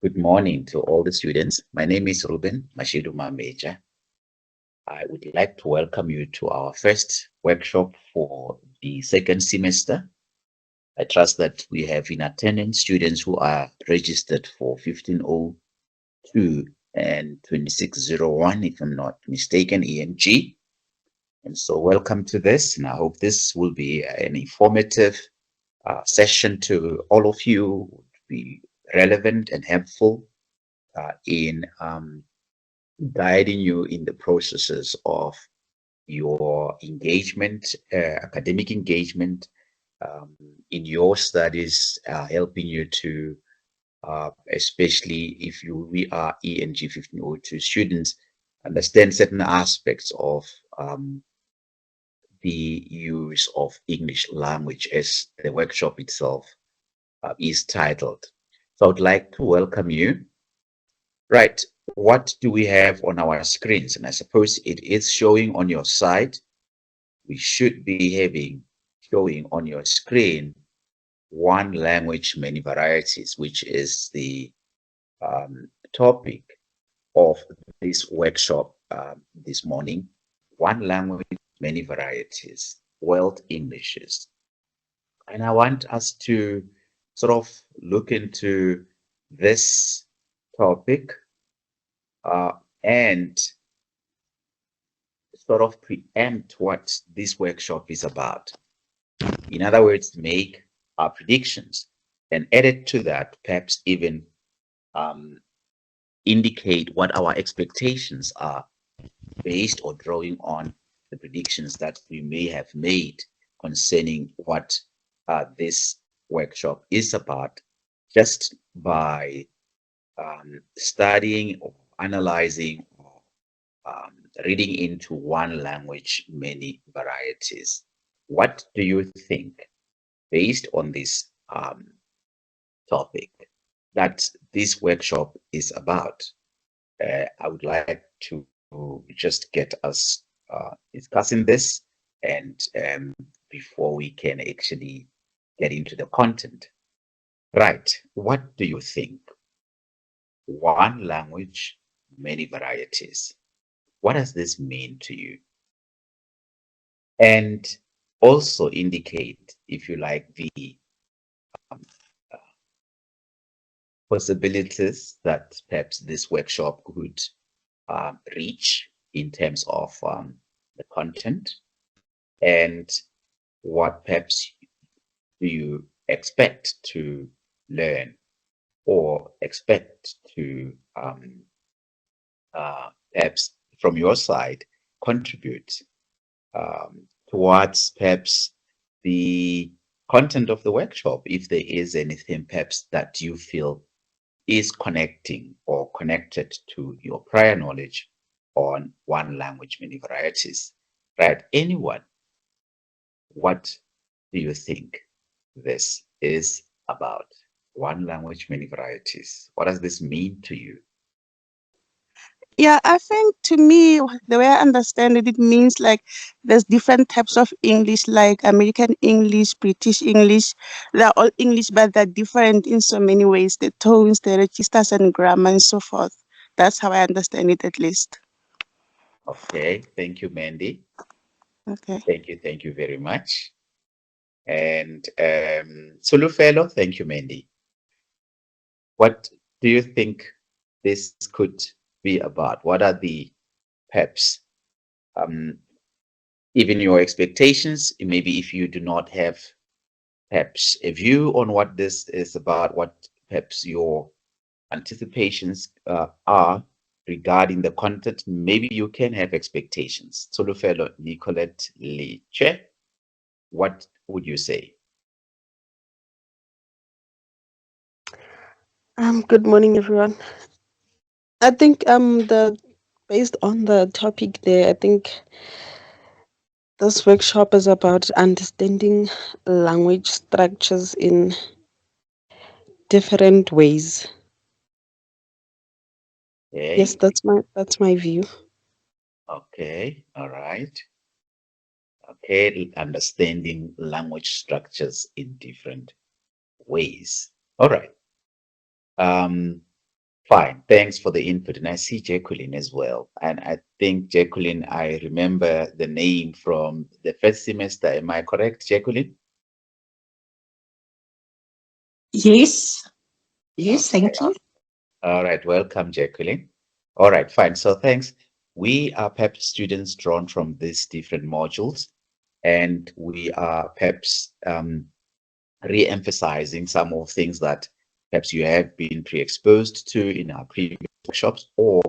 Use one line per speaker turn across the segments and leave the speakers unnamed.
Good morning to all the students. My name is Ruben Mashidu Mameja. I would like to welcome you to our first workshop for the second semester. I trust that we have in attendance students who are registered for 1502 and 2601, if I'm not mistaken, ENG. And so welcome to this, and I hope this will be an informative session to all of you, would be relevant and helpful in guiding you in the processes of your engagement, academic engagement, in your studies, helping you to, especially if we are ENG1502 students, understand certain aspects of the use of English language as the workshop itself is titled. So I would like to welcome you. Right. What do we have on our screens? And I suppose it is showing on your side. We should be having showing on your screen one language, many varieties, which is the topic of this workshop this morning. One language, many varieties, World Englishes. And I want us to sort of look into this topic and sort of preempt what this workshop is about. In other words, make our predictions and added to that, perhaps even indicate what our expectations are based or drawing on the predictions that we may have made concerning what this workshop is about just by studying or analyzing or reading into one language, many varieties. What do you think, based on this topic, that this workshop is about? I would like to just get us discussing this, and before we can actually get into the content. Right. What do you think? One language, many varieties. What does this mean to you? And also indicate, if you like, the um, uh, possibilities that perhaps this workshop could reach in terms of the content, and what perhaps do you expect to learn or expect to perhaps from your side contribute towards perhaps the content of the workshop, if there is anything perhaps that you feel is connecting or connected to your prior knowledge on one language, many varieties. Right? Anyone, what do you think this is about? One language, many varieties. What does this mean to you?
Yeah, I think to me, the way I understand it, it means like there's different types of English, like American English, British English. They're all English, but they're different in so many ways, the tones, the registers, and grammar, and so forth. That's how I understand it, at least.
Okay, thank you, Mandy.
Okay.
Thank you very much. And Sulu Fellow, thank you, Mandy. What do you think this could be about? What are the perhaps um, even your expectations? Maybe if you do not have perhaps a view on what this is about, what perhaps your anticipations are regarding the content, maybe you can have expectations. Sulu Fellow Nicolette Leche, what would you say?
Good morning, everyone. I think the based on the topic there, I think this workshop is about understanding language structures in different ways. Yes,
Okay,
that's my view.
okay, all right. Okay, understanding language structures in different ways. All right. Fine. Thanks for the input. And I see Jacqueline as well. And I think, Jacqueline, I remember the name from the first semester. Am I correct, Jacqueline?
Yes, yes, thank you.
All right. Welcome, Jacqueline. All right. Fine. So thanks. We are perhaps students drawn from these different modules, and we are perhaps re-emphasizing some of things that perhaps you have been pre-exposed to in our previous workshops or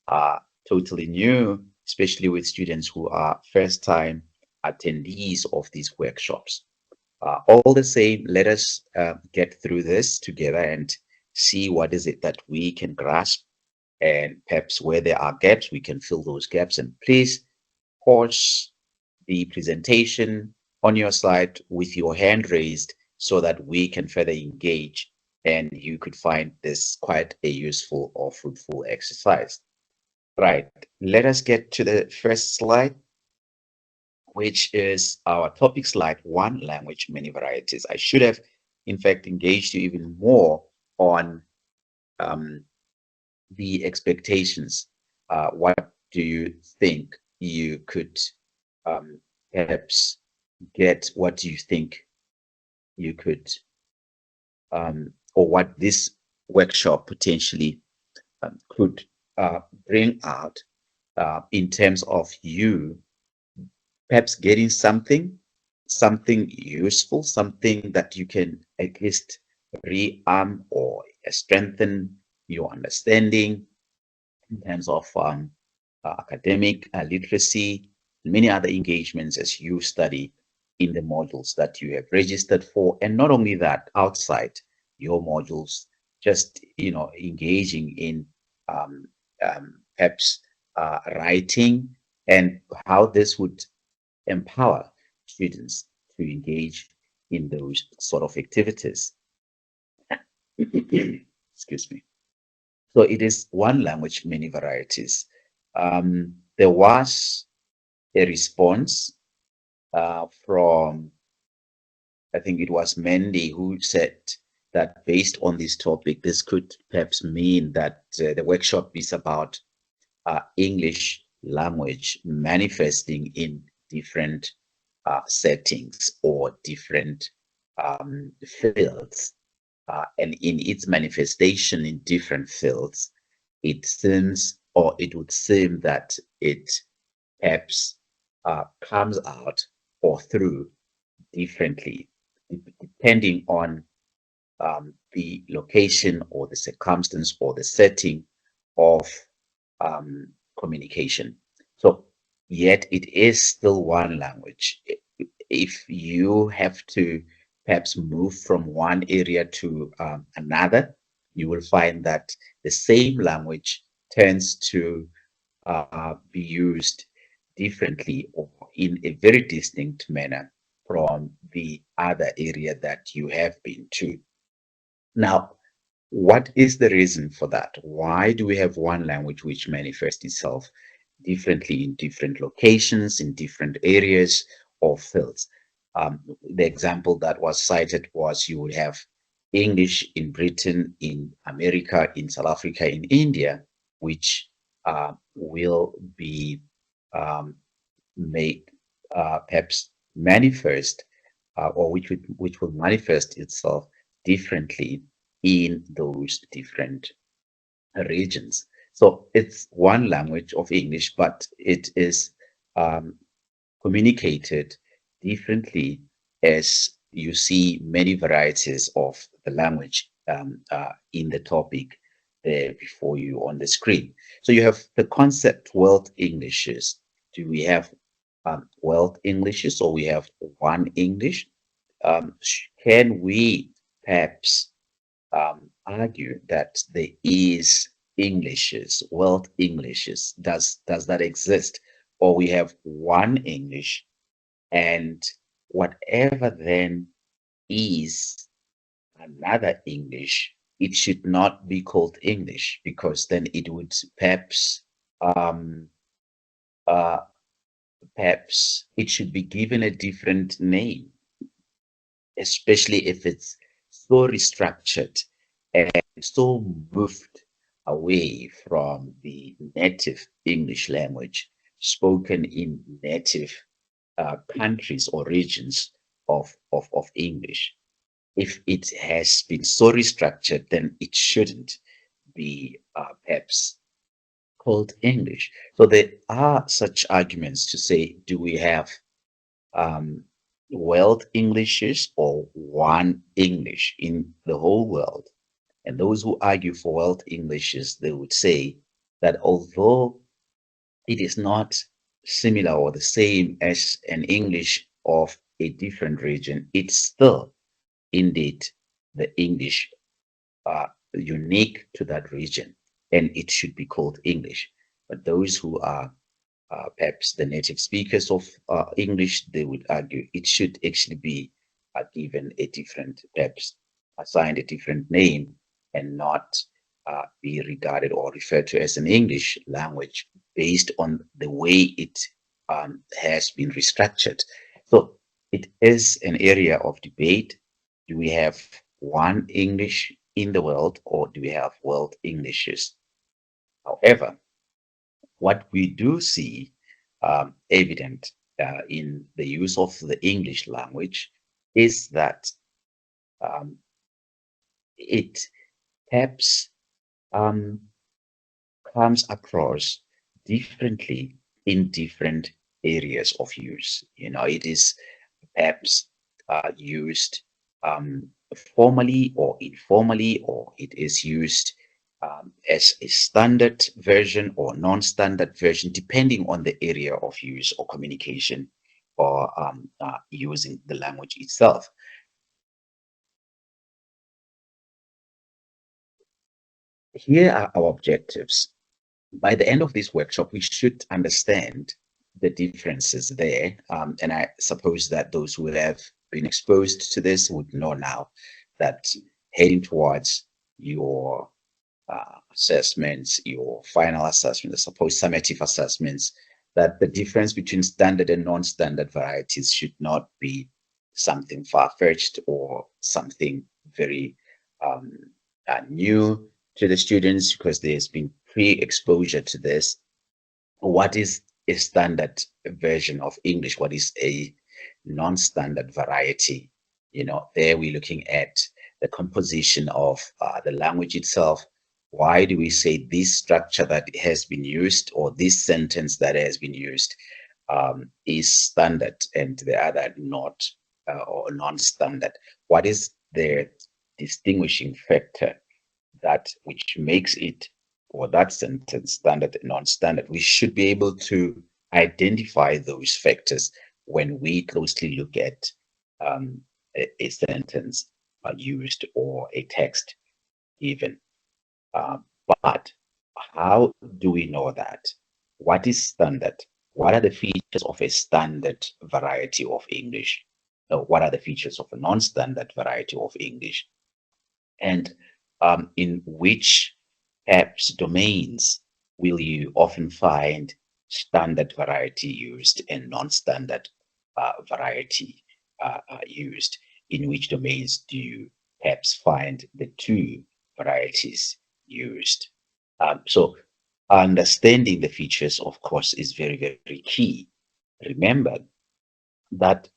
are totally new, especially with students who are first-time attendees of these workshops. All the same, let us get through this together and see what is it that we can grasp, and perhaps where there are gaps, we can fill those gaps. And please pause the presentation on your slide with your hand raised so that we can further engage and you could find this quite a useful or fruitful exercise. Right, let us get to the first slide, which is our topic slide, one language, many varieties. I should have, in fact, engaged you even more on the expectations. What do you think you could perhaps get? What do you think you could, or what this workshop potentially could bring out in terms of you perhaps getting something useful, something that you can at least rearm or strengthen your understanding in terms of academic literacy, and many other engagements as you study in the modules that you have registered for. And not only that, outside your modules, just engaging in perhaps writing, and how this would empower students to engage in those sort of activities. Excuse me. So it is one language, many varieties. There was a response from, I think it was Mandy, who said that based on this topic, this could perhaps mean that the workshop is about English language manifesting in different settings or different fields. And in its manifestation in different fields, it seems, or it would seem, that it perhaps comes out or through differently, depending on the location or the circumstance or the setting of communication. So, yet it is still one language. If you have to perhaps move from one area to another, you will find that the same language tends to be used differently or in a very distinct manner from the other area that you have been to. Now, what is the reason for that? Why do we have one language which manifests itself differently in different locations, in different areas or fields? The example that was cited was you would have English in Britain, in America, in South Africa, in India, which will be made perhaps manifest, or which will manifest itself differently in those different regions. So it's one language of English, but it is communicated differently as you see many varieties of the language in the topic there before you on the screen. So you have the concept world Englishes. Do we have world Englishes, or we have one English? Can we perhaps argue that there is Englishes, world Englishes? Does that exist? Or we have one English, and whatever then is another English, it should not be called English, because then it would perhaps perhaps it should be given a different name, especially if it's so restructured and so moved away from the native English language spoken in native countries or regions of English. If it has been so restructured, then it shouldn't be perhaps called English. So there are such arguments to say, do we have um, world Englishes or one English in the whole world? And those who argue for world Englishes, they would say that although it is not similar or the same as an English of a different region, it's still indeed the English unique to that region, and it should be called English. But those who are perhaps the native speakers of English, they would argue it should actually be given a different, perhaps assigned a different name, and not be regarded or referred to as an English language based on the way it has been restructured. So it is an area of debate. Do we have one English in the world, or do we have world Englishes? However, what we do see evident in the use of the English language is that um, it perhaps um, comes across differently in different areas of use. It is perhaps used formally or informally, or it is used as a standard version or non-standard version, depending on the area of use or communication, or using the language itself. Here are our objectives. By the end of this workshop, we should understand the differences there. And I suppose that those who have been exposed to this would know now that heading towards your assessments, your final assessment, the supposed summative assessments, that the difference between standard and non-standard varieties should not be something far-fetched or something very new to the students, because there's been pre-exposure to this. What is a standard version of English? What is a non-standard variety? There we're looking at the composition of the language itself. Why do we say this structure that has been used, or this sentence that has been used, is standard and the other not, or non-standard? What is the distinguishing factor that which makes it, or that sentence, standard and non-standard? We should be able to identify those factors when we closely look at a sentence used, or a text even. But how do we know that? What is standard? What are the features of a standard variety of English? What are the features of a non-standard variety of English? And in which perhaps domains will you often find standard variety used and non-standard variety used? In which domains do you perhaps find the two varieties used? So understanding the features, of course, is very, very key. Remember that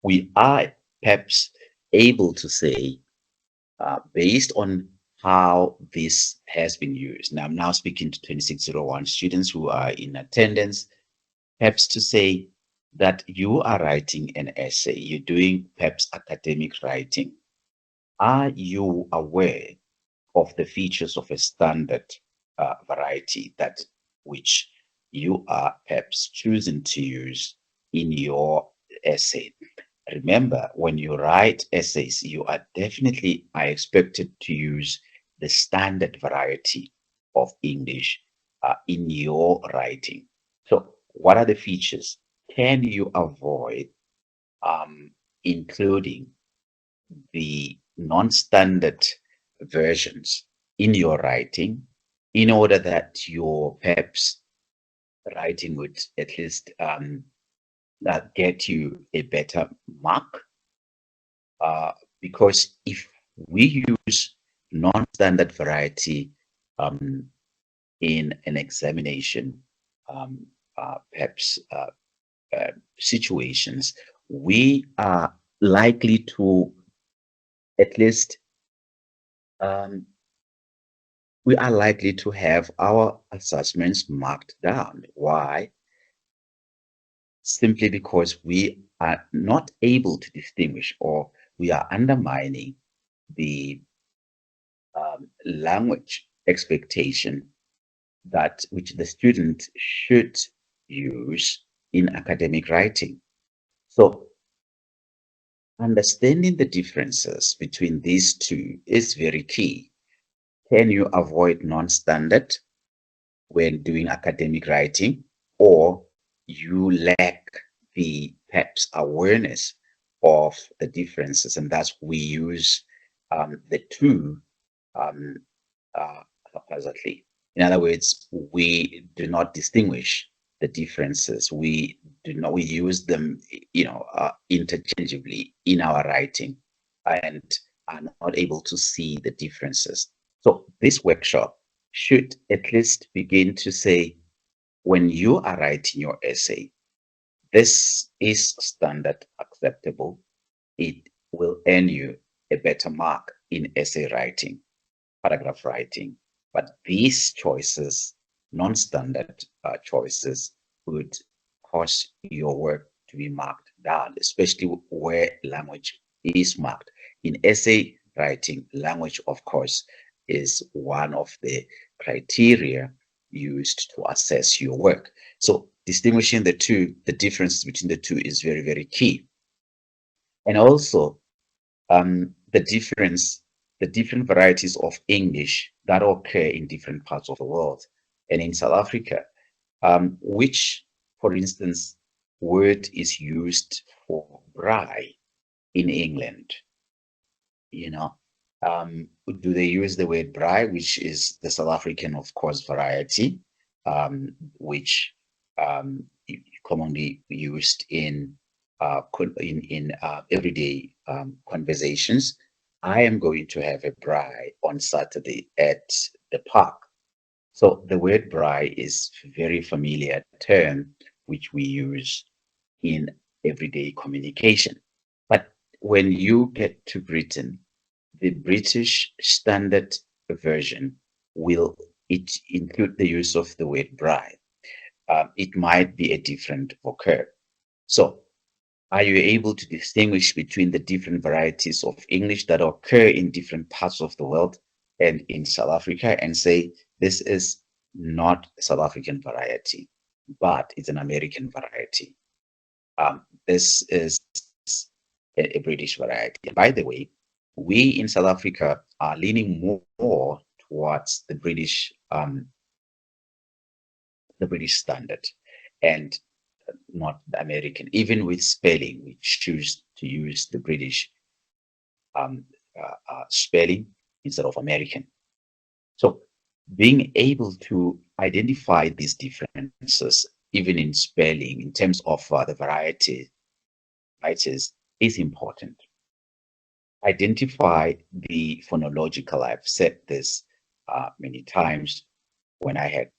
we are perhaps able to say, based on how this has been used. Now, I'm now speaking to 2601 students who are in attendance, perhaps to say that you are writing an essay, you're doing perhaps academic writing. Are you aware of the features of a standard variety, that which you are perhaps choosing to use in your essay? Remember, when you write essays, you are expected to use the standard variety of English in your writing. So what are the features? Can you avoid including the non-standard versions in your writing, in order that your perhaps writing would at least get you a better mark? Because if we use non-standard variety in an examination, perhaps situations, we are likely to at least we are likely to have our assessments marked down. Why? Simply because we are not able to distinguish, or we are undermining the language expectation that which the student should use in academic writing. So understanding the differences between these two is very key. Can you avoid non-standard when doing academic writing, or you lack the perhaps awareness of the differences, and thus we use the two haphazardly. In other words, we do not distinguish the differences. We use them, interchangeably in our writing, and are not able to see the differences. So this workshop should at least begin to say, when you are writing your essay, this is standard acceptable. It will earn you a better mark in essay writing, paragraph writing. But these choices, non-standard choices, would cause your work to be marked down, especially where language is marked. In essay writing, language, of course, is one of the criteria used to assess your work. So distinguishing the two, the difference between the two is very, very key. And also the different varieties of English that occur in different parts of the world. And in South Africa, which, for instance, word is used for braai in England? Do they use the word braai, which is the South African, of course, variety, which commonly used in everyday conversations? I am going to have a braai on Saturday at the park. So the word braai is a very familiar term which we use in everyday communication. But when you get to Britain, the British standard version will include the use of the word braai. It might be a different vocab. So are you able to distinguish between the different varieties of English that occur in different parts of the world and in South Africa, and say this is not a South African variety, but it's an American variety? This is a British variety. And by the way, we in South Africa are leaning more towards the British standard, and not the American. Even with spelling, we choose to use the British spelling instead of American. So being able to identify these differences, even in spelling, in terms of the varieties, is important. Identify the phonological. I've said this many times when I had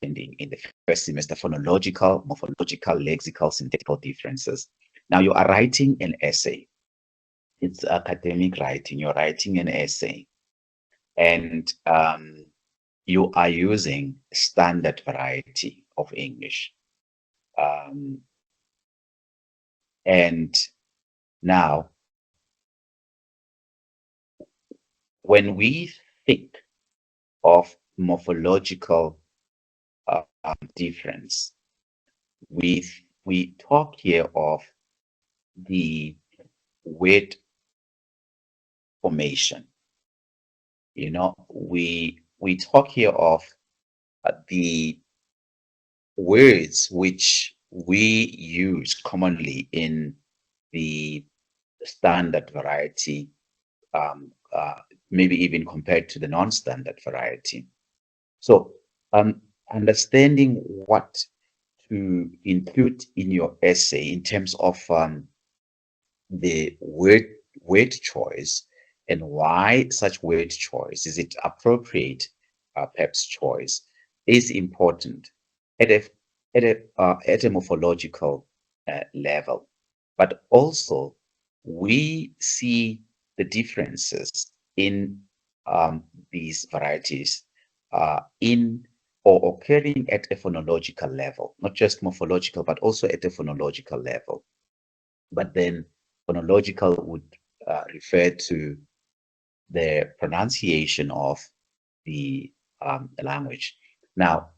in the first semester: phonological, morphological, lexical, syntactical differences. Now you are writing an essay. It's academic writing. You're writing an essay, and you are using standard variety of English. And now, when we think of morphological difference, we talk here of the word formation. We talk here of the words which we use commonly in the standard variety, maybe even compared to the non-standard variety. So understanding what to include in your essay in terms of the word word choice and why such word choice is it appropriate perhaps choice is important at a morphological level, but also we see the differences in these varieties in or occurring at a phonological level, not just morphological, but also at a phonological level. But then phonological would refer to the pronunciation of the language. Now,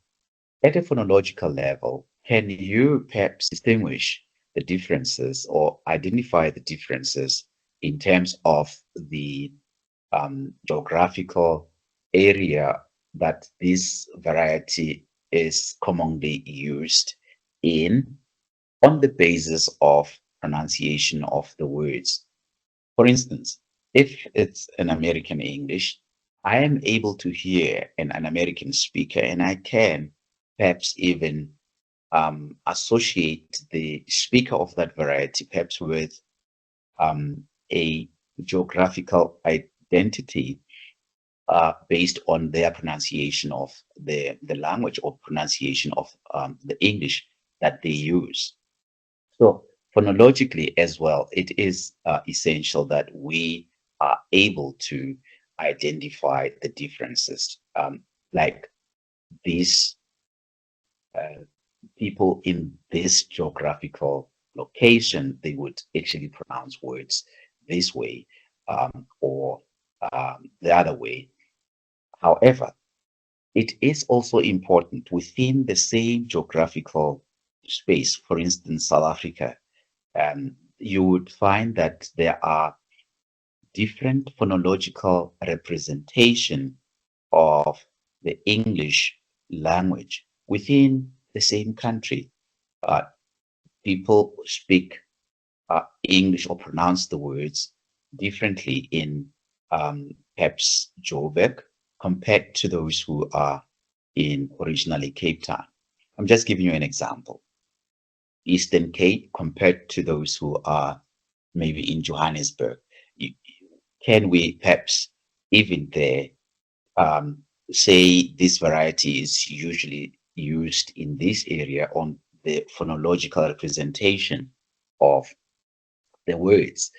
at a phonological level, can you perhaps distinguish the differences or identify the differences in terms of the geographical area that this variety is commonly used in on the basis of pronunciation of the words? For instance, if it's an American English, I am able to hear an American speaker and I can perhaps even associate the speaker of that variety perhaps with a geographical identity based on their pronunciation of the language or pronunciation of the English that they use. So phonologically as well, it is essential that we are able to identify the differences. Like these people in this geographical location, they would actually pronounce words this way or the other way. However, it is also important within the same geographical space. For instance, South Africa, you would find that there are different phonological representation of the English language within the same country. Uh, People speak English or pronounce the words differently in perhaps Joburg compared to those who are in originally Cape Town. I'm just giving you an example. Eastern Cape compared to those who are maybe in Johannesburg. Can we perhaps even there say this variety is usually used in this area on the phonological representation of the words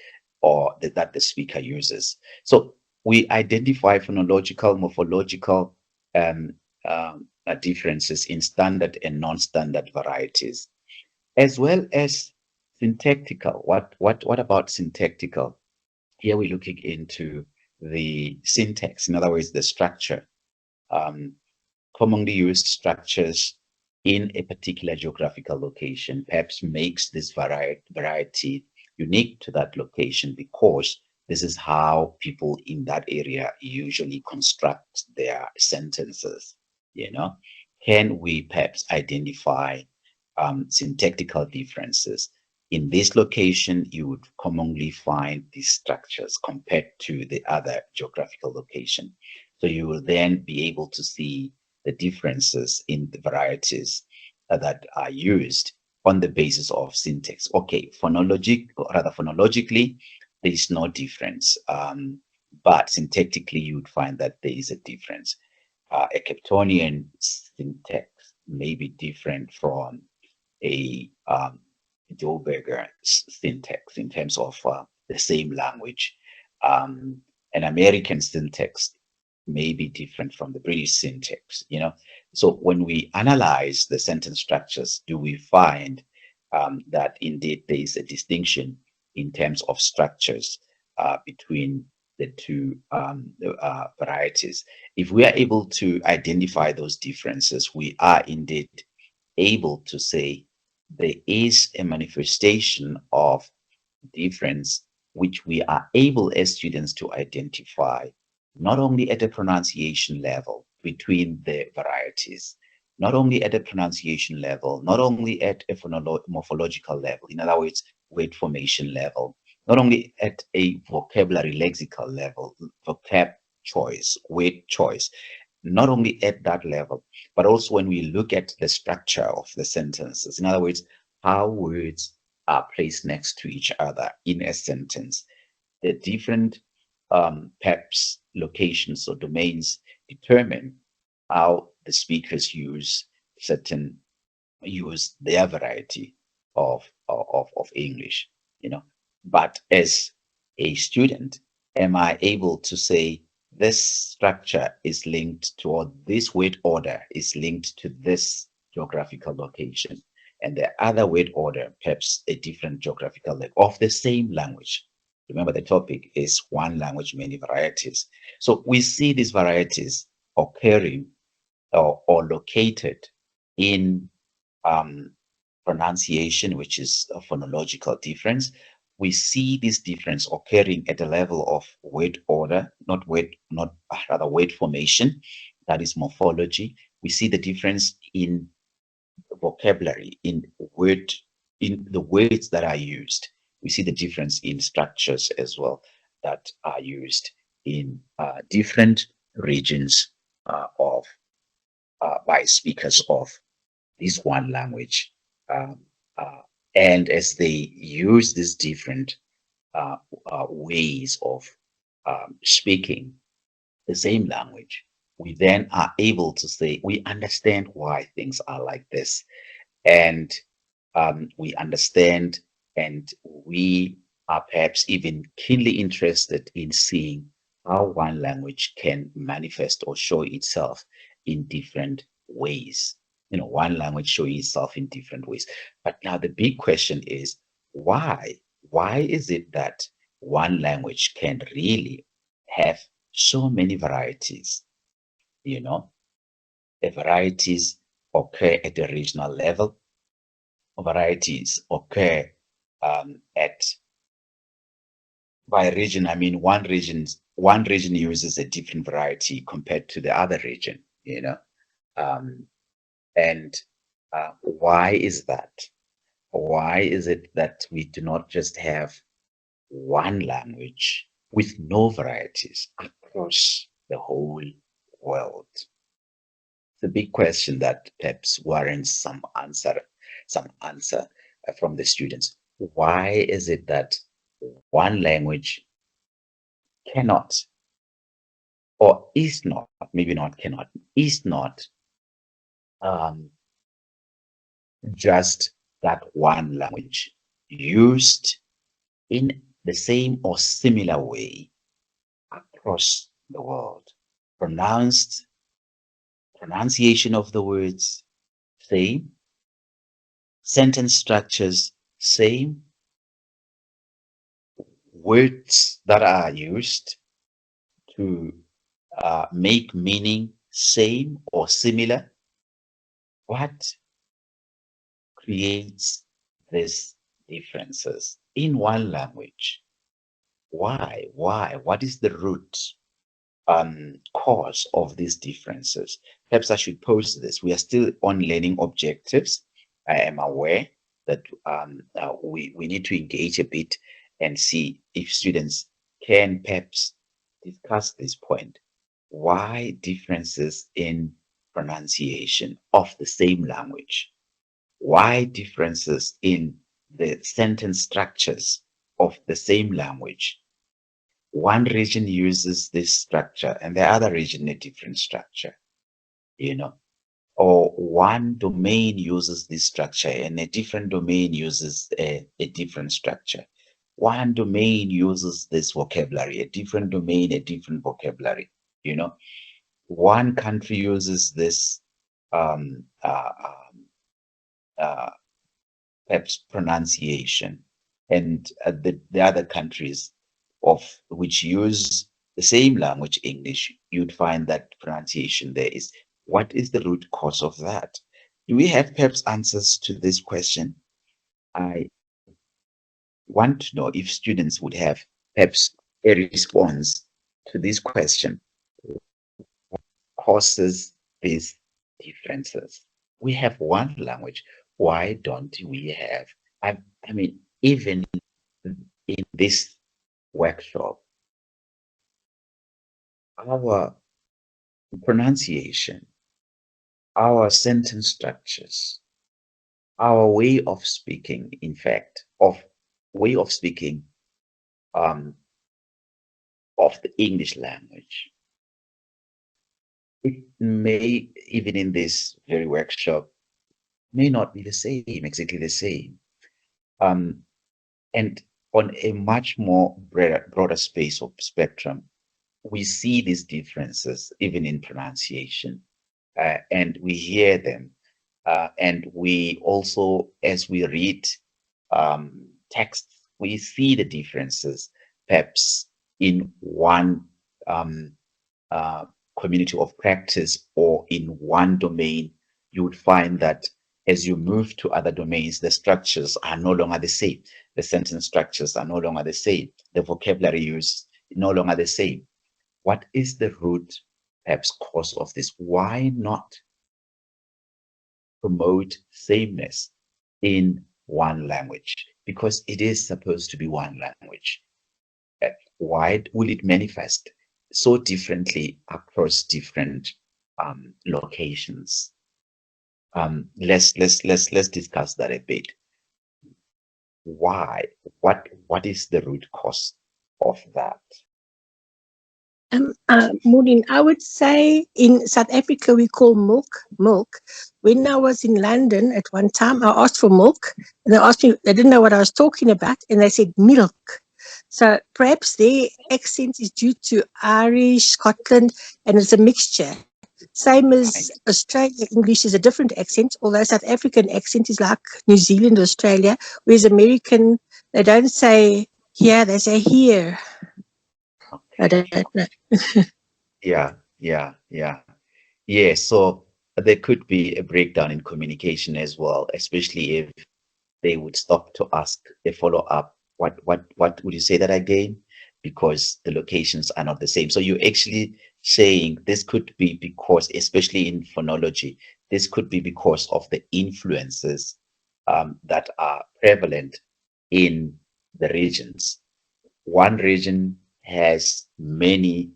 or that the speaker uses? So we identify phonological, morphological differences in standard and non-standard varieties, as well as syntactical. What about syntactical? Here we're looking into the syntax, in other words, the structure, commonly used structures in a particular geographical location, perhaps makes this variety unique to that location because this is how people in that area usually construct their sentences. Can we perhaps identify syntactical differences? In this location, you would commonly find these structures compared to the other geographical location. So you will then be able to see the differences in the varieties that are used on the basis of syntax. Okay, phonologically, there is no difference. But syntactically, you would find that there is a difference. A Capetonian syntax may be different from a Joburger syntax in terms of the same language. An American syntax may be different from the British syntax, So when we analyze the sentence structures, do we find that indeed there is a distinction in terms of structures between the two varieties? If we are able to identify those differences, we are indeed able to say there is a manifestation of difference which we are able as students to identify, not only at a pronunciation level between the varieties, not only at a pronunciation level, not only at a morphological level, in other words, word formation level, not only at a vocabulary lexical level, vocab choice, word choice, not only at that level, but also when we look at the structure of the sentences, in other words, how words are placed next to each other in a sentence. the different PEPs locations or domains determine how the speakers use their variety of English, But as a student, am I able to say this structure is linked to, or this word order is linked to this geographical location, and the other word order, perhaps a different geographical leg of the same language? Remember, the topic is one language, many varieties. So we see these varieties occurring or located in pronunciation, which is a phonological difference. We see this difference occurring at the level of word order, rather word formation, that is morphology. We see the difference in vocabulary, in the words that are used. We see the difference in structures as well that are used in different regions by speakers of this one language. Um, uh, and as they use these different ways of speaking the same language, we then are able to say we understand why things are like this, and we understand, and we are perhaps even keenly interested in seeing how one language can manifest or show itself in different ways. One language showing itself in different ways. But now the big question is why? Why is it that one language can really have so many varieties? The varieties occur at the regional level. Varieties occur at by region. I mean, one region uses a different variety compared to the other region. And why is that? Why is it that we do not just have one language with no varieties across the whole world? It's a big question that perhaps warrants some answer from the students. Why is it that one language cannot, or is not, maybe not cannot, is not just that one language used in the same or similar way across the world? Pronunciation of the words, same. Sentence structures, same. Words that are used to make meaning, same or similar. What creates these differences in one language? Why? What is the root cause of these differences? Perhaps I should pose this. We are still on learning objectives. I am aware that we need to engage a bit and see if students can perhaps discuss this point. Why differences in pronunciation of the same language? Why differences in the sentence structures of the same language? One region uses this structure and the other region a different structure, or one domain uses this structure and a different domain uses a different structure. One domain uses this vocabulary, a different domain, a different vocabulary. One country uses this perhaps pronunciation, and the other countries of which use the same language, English, you'd find that pronunciation there is. What is the root cause of that? Do we have perhaps answers to this question? I want to know if students would have perhaps a response to this question. Causes these differences? We have one language. Why don't we have? I mean, even in this workshop, our pronunciation, our sentence structures, our way of speaking, in fact, of way of speaking of the English language. It may, even in this very workshop, may not be the same, exactly the same. And on a much more broader space of spectrum, we see these differences even in pronunciation, and we hear them. And we also, as we read texts, we see the differences, perhaps in one community of practice or in one domain. You would find that as you move to other domains, the structures are no longer the same. The sentence structures are no longer the same. The vocabulary use no longer the same. What is the root, perhaps, cause of this? Why not promote sameness in one language? Because it is supposed to be one language. Why will it manifest so differently across different locations? Let's discuss that a bit. Why? What is the root cause of that?
Maureen, I would say in South Africa we call milk. When I was in London at one time, I asked for milk, and they asked me, they didn't know what I was talking about, and they said milk. So perhaps their accent is due to Irish, Scotland, and it's a mixture. Same as Australia, English is a different accent, although South African accent is like New Zealand, Australia, whereas American, they don't say here, they say here. I don't know.
Yeah. So there could be a breakdown in communication as well, especially if they would stop to ask a follow-up. What would you say that again? Because the locations are not the same. So you're actually saying this could be because, especially in phonology, this could be because of the influences that are prevalent in the regions. One region has many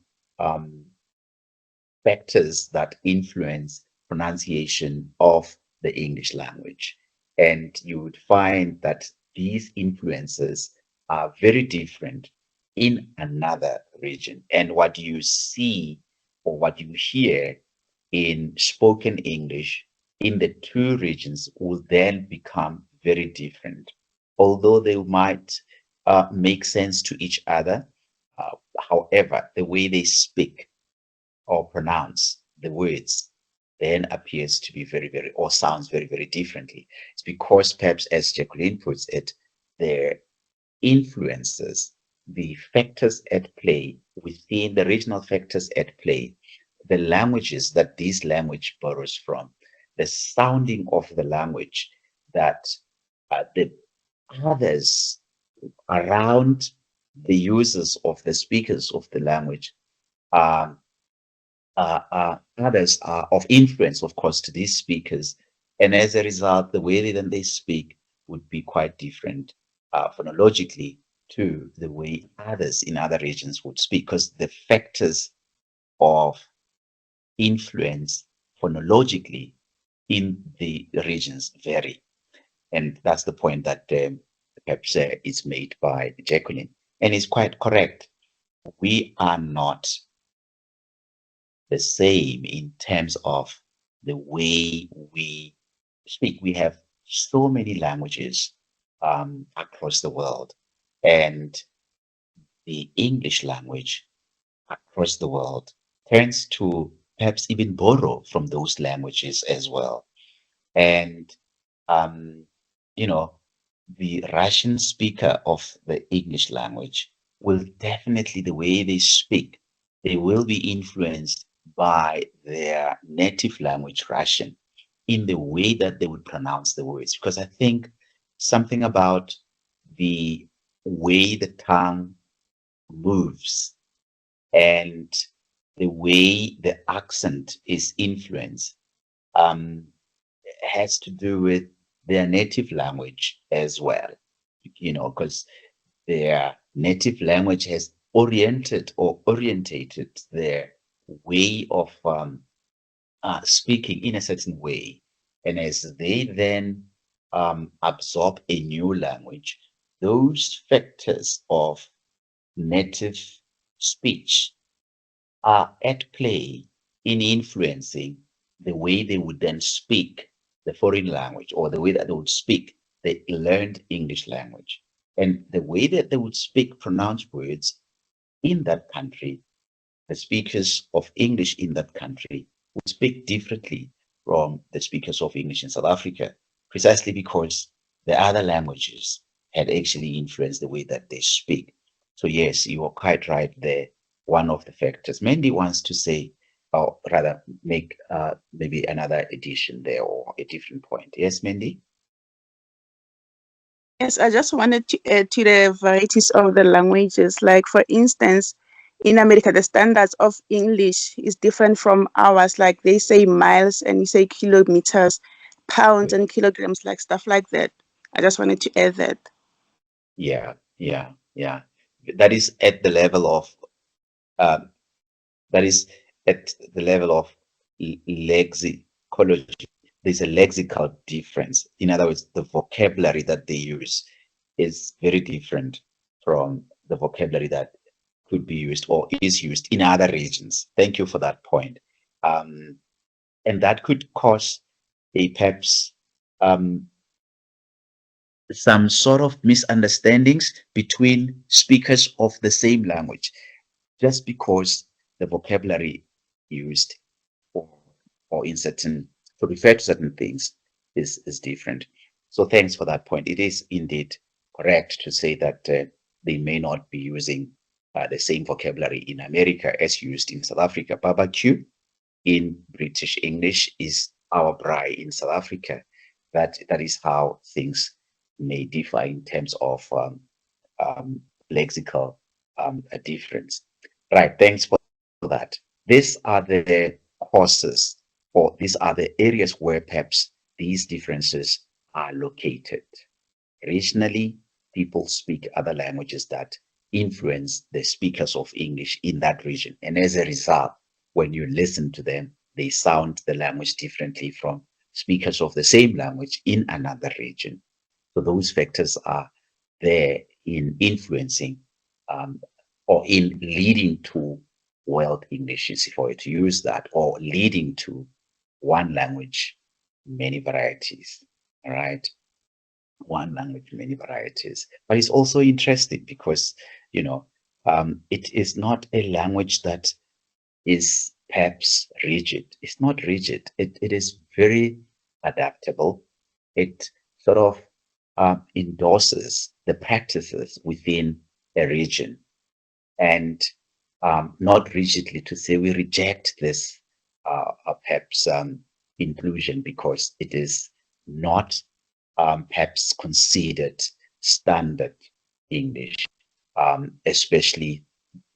factors that influence pronunciation of the English language. And you would find that these influences are very different in another region. And what you see or what you hear in spoken English in the two regions will then become very different. Although they might make sense to each other, however, the way they speak or pronounce the words then appears to be very, or sounds very differently. It's because perhaps, as Jacqueline puts it, their influences, the factors at play within the regional factors at play, the languages that this language borrows from, the sounding of the language that the others around the users of the speakers of the language others are of influence, of course, to these speakers. And as a result, the way then they speak would be quite different phonologically to the way others in other regions would speak, because the factors of influence phonologically in the regions vary. And that's the point that perhaps is made by Jacqueline. And it's quite correct. We are not the same in terms of the way we speak. We have so many languages across the world, and the English language across the world tends to perhaps even borrow from those languages as well. And you know, the Russian speaker of the English language will definitely, the way they speak, they will be influenced by their native language, Russian, in the way that they would pronounce the words. Because I think something about the way the tongue moves and the way the accent is influenced has to do with their native language as well, because their native language has orientated their way of speaking in a certain way. And as they then absorb a new language, those factors of native speech are at play in influencing the way they would then speak the foreign language, or the way that they would speak the learned English language. And the way that they would speak, pronounce words in that country, the speakers of English in that country would speak differently from the speakers of English in South Africa, precisely because the other languages had actually influenced the way that they speak. So yes, you are quite right there. One of the factors. Mandy wants to say, or rather make maybe another addition there, or a different point. Yes, Mandy?
Yes, I just wanted to add to the varieties of the languages. Like, for instance, in America, the standards of English is different from ours. Like, they say miles and we say kilometers, pounds and kilograms, like stuff like that. I just wanted to add that.
Yeah, yeah, yeah. That is at the level of um, that is at the level of lexicology. There's a lexical difference. In other words, the vocabulary that they use is very different from the vocabulary that could be used or is used in other regions. Thank you for that point. And that could cause a perhaps some sort of misunderstandings between speakers of the same language, just because the vocabulary used or, or in certain, to refer to certain things is different. So thanks for that point. It is indeed correct to say that they may not be using the same vocabulary in America as used in South Africa. Barbecue in British English is our braai in South Africa. That is how things may differ in terms of lexical difference. Right, thanks for that. These are the causes, or these are the areas where perhaps these differences are located. Regionally, people speak other languages that influence the speakers of English in that region. And as a result, when you listen to them, they sound the language differently from speakers of the same language in another region. So those factors are there in influencing or in leading to world English, if I were to use that, or leading to one language, many varieties. All right. One language, many varieties. But it's also interesting because, it is not a language that is perhaps rigid. It's not rigid. It is very adaptable. It sort of endorses the practices within a region, and not rigidly to say we reject this perhaps inclusion because it is not perhaps considered standard English, especially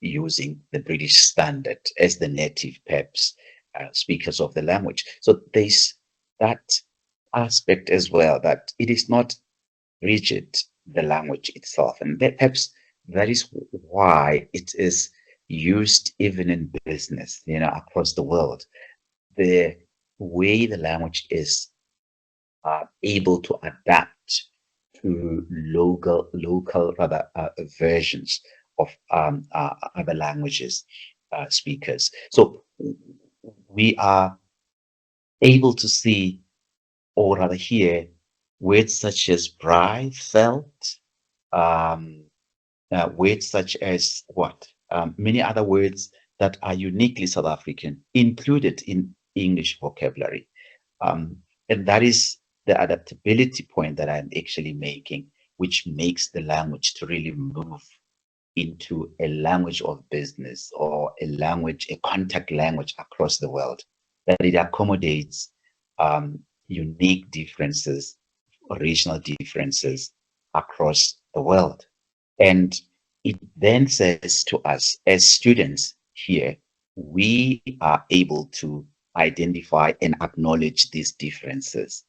using the British standard as the native perhaps speakers of the language. So there's that aspect as well, that it is not rigid, the language itself. And that perhaps that is why it is used even in business, across the world. The way the language is able to adapt to local rather versions of other languages speakers. So we are able to see, or rather hear, words such as braai, felt, words such as what? Many other words that are uniquely South African included in English vocabulary. And that is the adaptability point that I'm actually making, which makes the language to really move into a language of business, or a contact language across the world, that it accommodates unique differences, regional differences across the world. And it then says to us as students here, we are able to identify and acknowledge these differences.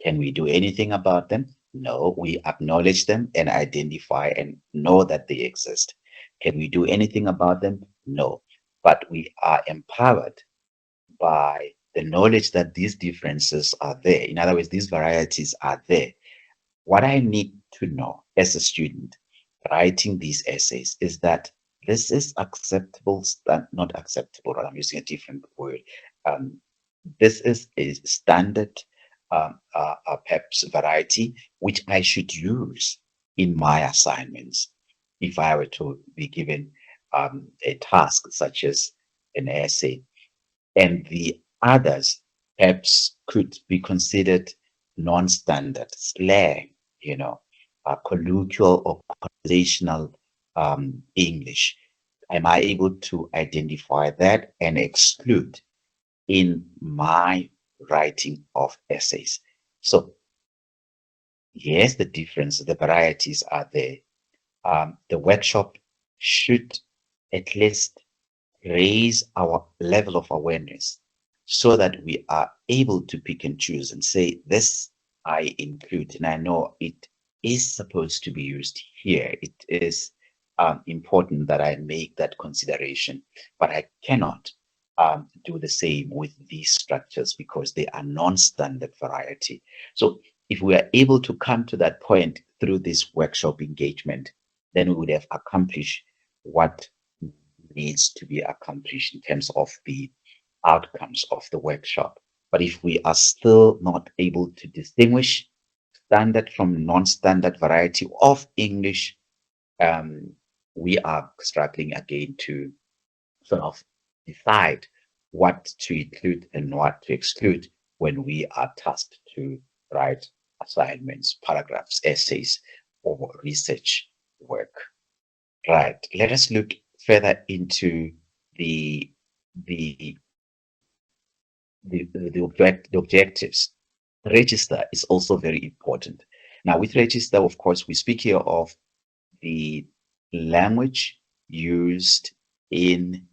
Can we do anything about them? No, we acknowledge them and identify and know that they exist. Can we do anything about them? No, but we are empowered by the knowledge that these differences are there. In other words, these varieties are there. What I need to know as a student writing these essays is that this is acceptable, not acceptable, I'm using a different word. Um, this is a standard perhaps variety which I should use in my assignments if I were to be given a task such as an essay, and the others perhaps could be considered non-standard slang, colloquial or conversational English. Am I able to identify that and exclude in my writing of essays? So yes, the difference, the varieties are there. The workshop should at least raise our level of awareness so that we are able to pick and choose and say, this I include, and I know it is supposed to be used here. It is important that I make that consideration, but I cannot do the same with these structures because they are non-standard variety. So if we are able to come to that point through this workshop engagement, then we would have accomplished what needs to be accomplished in terms of the outcomes of the workshop. But if we are still not able to distinguish standard from non-standard variety of English, we are struggling again to sort of decide what to include and what to exclude when we are tasked to write assignments, paragraphs, essays, or research work. Right. Let us look further into the the the objectives. Register is also very important. Now, with register, of course, we speak here of the language used in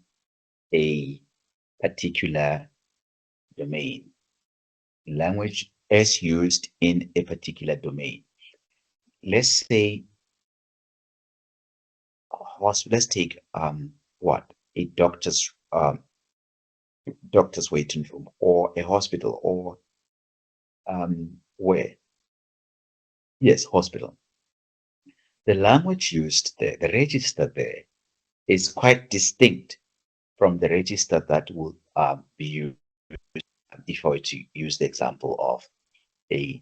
a particular domain. Language as used in a particular domain. Let's say, let's take what a doctor's waiting room or a hospital or where? Yes, hospital. The language used there, the register there, is quite distinct from the register that will be used if I were to use the example of a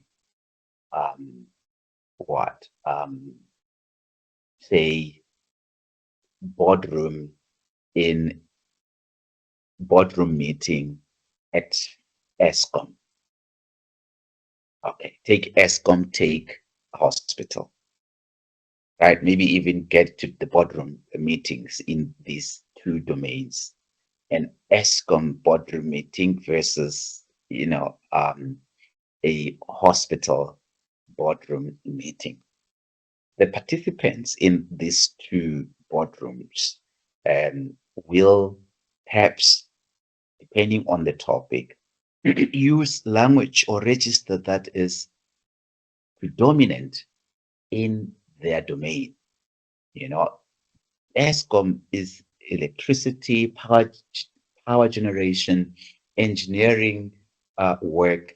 what say boardroom in boardroom meeting at ESCOM. Okay, take ESCOM, take hospital, right? Maybe even get to the boardroom meetings in these two domains. An ESCOM boardroom meeting versus, a hospital boardroom meeting. The participants in these two boardrooms will perhaps, depending on the topic, use language or register that is predominant in their domain. ESCOM is electricity, power generation, engineering work,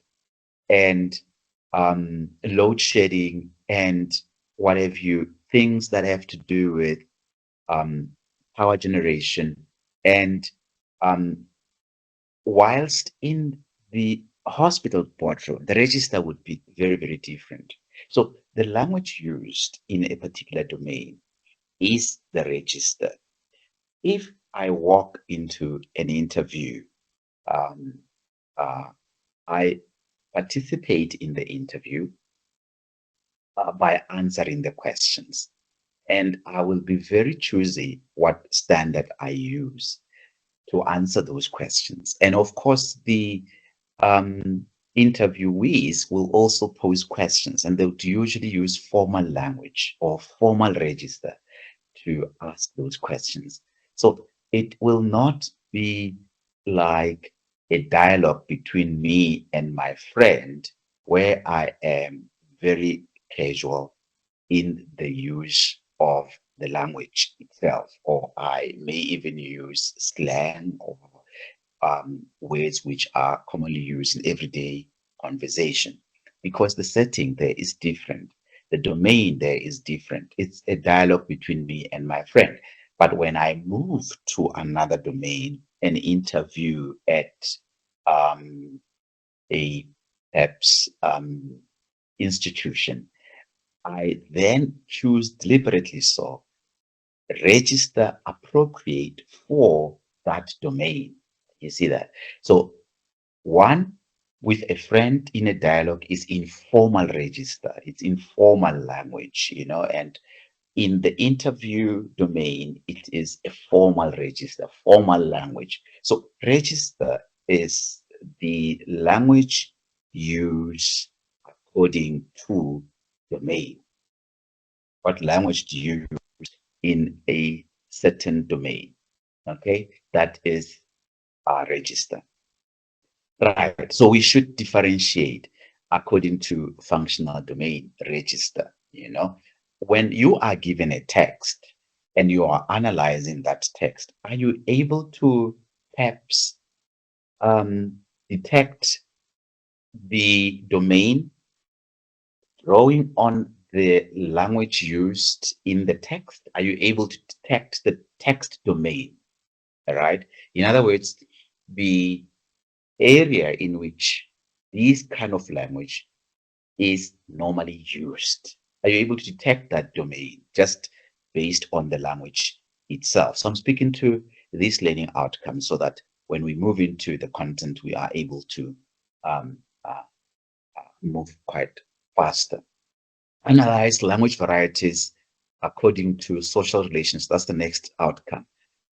and load shedding, and what have you, things that have to do with power generation. And whilst in the hospital boardroom, the register would be very, very different. So the language used in a particular domain is the register. If I walk into an interview, I participate in the interview by answering the questions. And I will be very choosy what standard I use to answer those questions. And of course, the interviewees will also pose questions, and they would usually use formal language or formal register to ask those questions. So it will not be like a dialogue between me and my friend where I am very casual in the use of the language itself, or I may even use slang or words which are commonly used in everyday conversation, because the setting there is different. The domain there is different. It's a dialogue between me and my friend. But when I move to another domain, an interview at a perhaps institution, I then choose deliberately so register appropriate for that domain. You see that? So one with a friend in a dialogue is informal register. It's informal language, and in the interview domain, it is a formal register, formal language. So register is the language used according to domain. What language do you use in a certain domain? Okay, that is our register. Right. So we should differentiate according to functional domain register. When you are given a text and you are analyzing that text, are you able to perhaps detect the domain drawing on the language used in the text? Are you able to detect the text domain? All right. In other words, the area in which this kind of language is normally used. Are you able to detect that domain just based on the language itself? So I'm speaking to these learning outcomes so that when we move into the content, we are able to um, uh, move quite faster. Analyze language varieties according to social relations. That's the next outcome.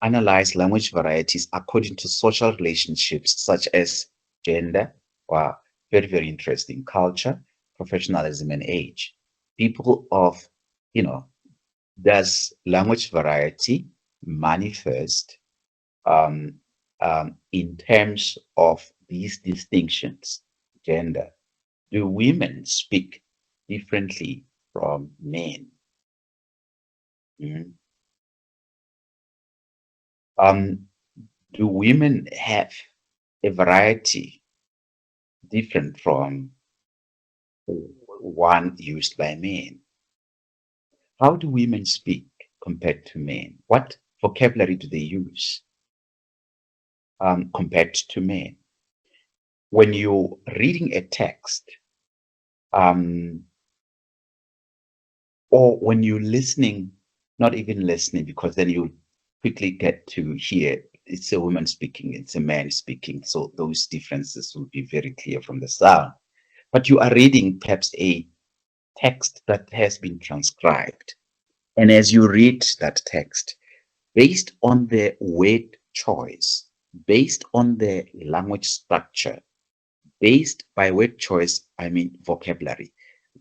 Analyze language varieties according to social relationships such as gender, wow, very, very interesting, culture, professionalism, and age. People of, does language variety manifest in terms of these distinctions? Gender. Do women speak differently from men? Mhm. Um, do women have a variety different from one used by men? How do women speak compared to men? What vocabulary do they use compared to men? When you're reading a text, or when you're listening, not even listening, because then you quickly get to hear it's a woman speaking, it's a man speaking. So those differences will be very clear from the sound. But you are reading perhaps a text that has been transcribed. And as you read that text, based on the word choice, based on the language structure, based by word choice, I mean vocabulary,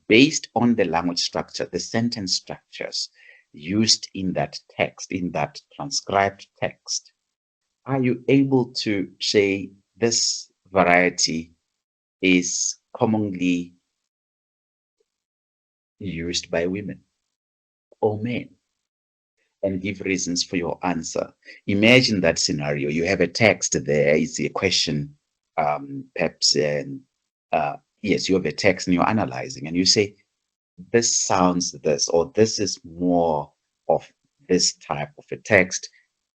based on the language structure, the sentence structures used in that text, in that transcribed text, are you able to say this variety is commonly used by women or men? And give reasons for your answer. Imagine that scenario. You have a text there, it's a question, perhaps, yes, you have a text and you're analyzing, and you say, this sounds this, or this is more of this type of a text,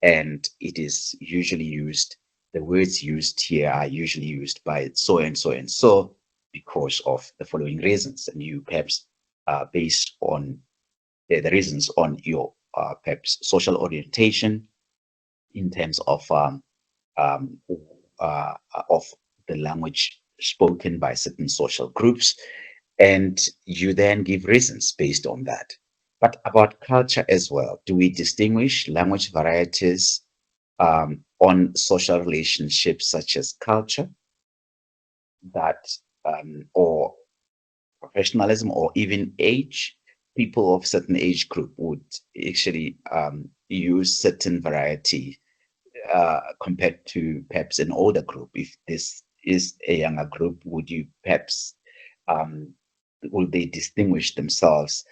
and it is usually used, the words used here are usually used by so and so and so because of the following reasons. And you perhaps based on the reasons on your perhaps social orientation in terms um, uh, of the language spoken by certain social groups, and you then give reasons based on that. But about culture as well, do we distinguish language varieties on social relationships such as culture, that or professionalism, or even age? People of certain age group would actually use certain variety compared to perhaps an older group. If this is a younger group, would you perhaps um, will they distinguish themselves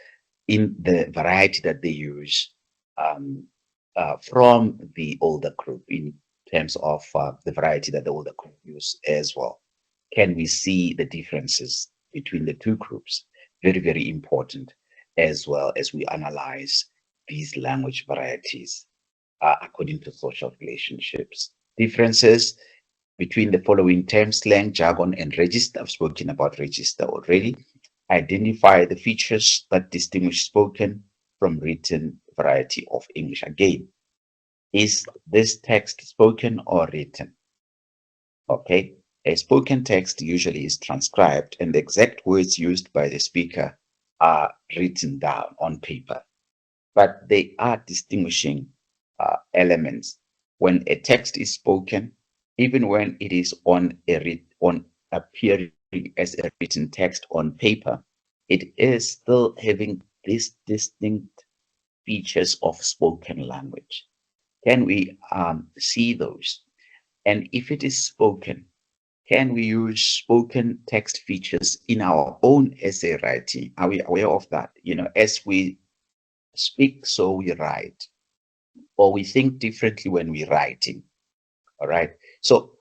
in the variety that they use from the older group in terms of the variety that the older group use as well? Can we see the differences between the two groups? Very, very important as well as we analyze these language varieties. according to social relationships. Differences between the following terms: slang, jargon, and register. I've spoken about register already. Identify the features that distinguish spoken from written variety of English. Again, is this text spoken or written? Okay, a spoken text usually is transcribed, and the exact words used by the speaker are written down on paper. But they are distinguishing elements. When a text is spoken, even when it is on appearing as a written text on paper, it is still having these distinct features of spoken language. Can we see those? And if it is spoken, can we use spoken text features in our own essay writing? Are we aware of that? You know, as we speak, so we write, or we think differently when we're writing. All right. So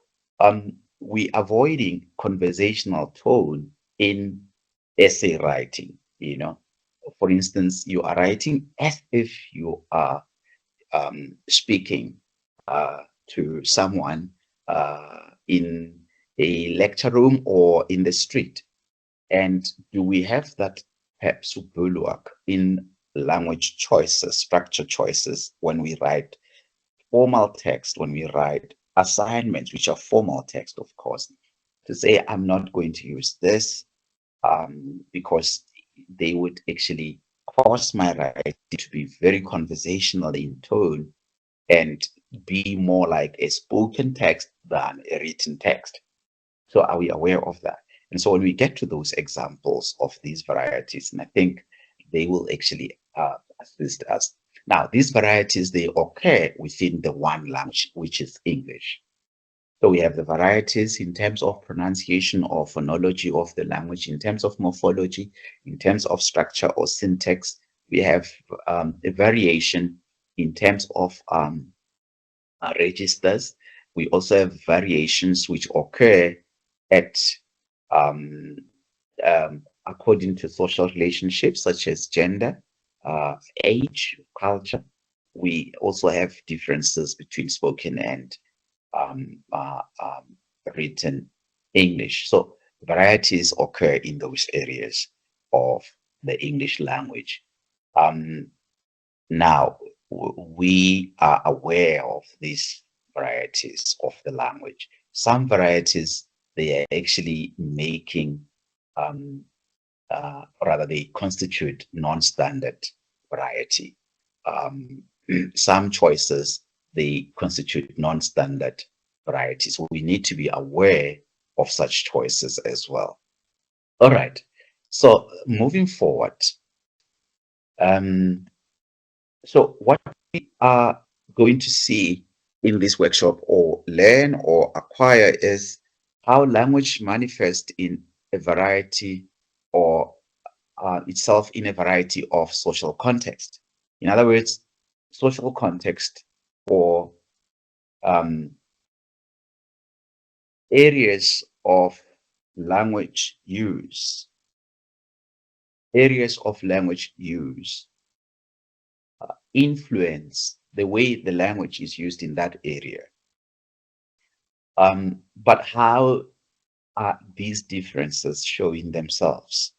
we avoiding conversational tone in essay writing. You know, for instance, you are writing as if you are speaking to someone in a lecture room or in the street. And do we have that perhaps bulwark in language choices, structure choices, when we write formal text, when we write assignments, which are formal text, of course, to say, I'm not going to use this because they would actually cause my writing to be very conversational in tone and be more like a spoken text than a written text. So are we aware of that? And so when we get to those examples of these varieties, and I think they will actually assist us. Now, these varieties, they occur within the one language, which is English. So we have the varieties in terms of pronunciation or phonology of the language, in terms of morphology, in terms of structure or syntax. We have a variation in terms of registers. We also have variations which occur at um, according to social relationships such as gender, age, culture. We also have differences between spoken and um, uh, um, written English. So varieties occur in those areas of the English language. Now, we are aware of these varieties of the language. Some varieties, they are actually making, rather, they constitute non-standard variety. Some choices, they constitute non-standard varieties. So we need to be aware of such choices as well. All right. So moving forward, so what we are going to see in this workshop or learn or acquire is how language manifests in a variety or itself in a variety of social context. In other words, social context or areas of language use, areas of language use influence the way the language is used in that area. But how are these differences showing themselves?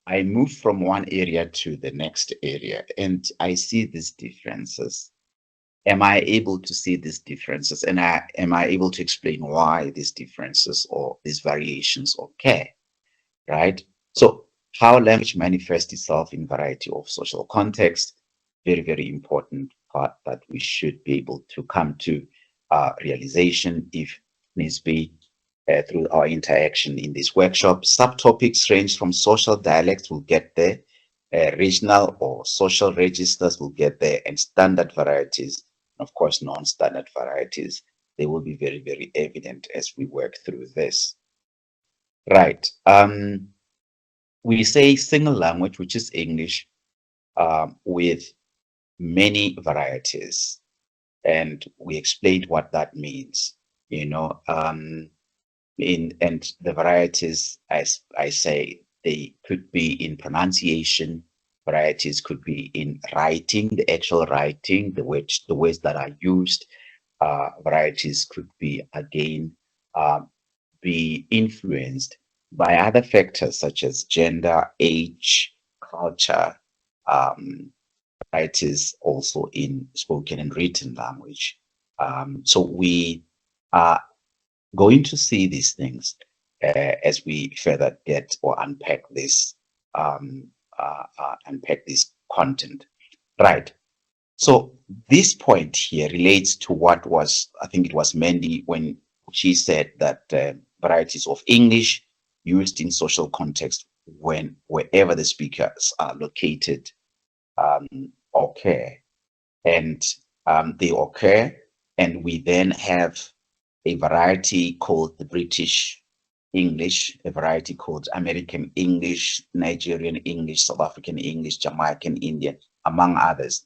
I move from one area to the next area and I see these differences. Am I able to see these differences? And am I able to explain why these differences or these variations occur? Right? So how language manifests itself in variety of social contexts, very, very important part that we should be able to come to realization if needs be through our interaction in this workshop. Subtopics range from social dialects, we'll get there, regional or social registers, will get there, and standard varieties, of course, non-standard varieties. They will be very, very evident as we work through this. Right. We say single language, which is English, with many varieties. And we explained what that means, you know, and the varieties, as I say, they could be in pronunciation, Varieties could be in writing, the actual writing, the words that are used. Varieties could be, again, be influenced by other factors such as gender, age, culture. Varieties also in spoken and written language. So we are going to see these things as we further get or um, unpack this content. Right. So this point here relates to what was, I think it was Mandy when she said that varieties of English used in social context when wherever the speakers are located occur, and they occur, and we then have a variety called the British English, a variety called American English, Nigerian English, South African English, Jamaican Indian, among others.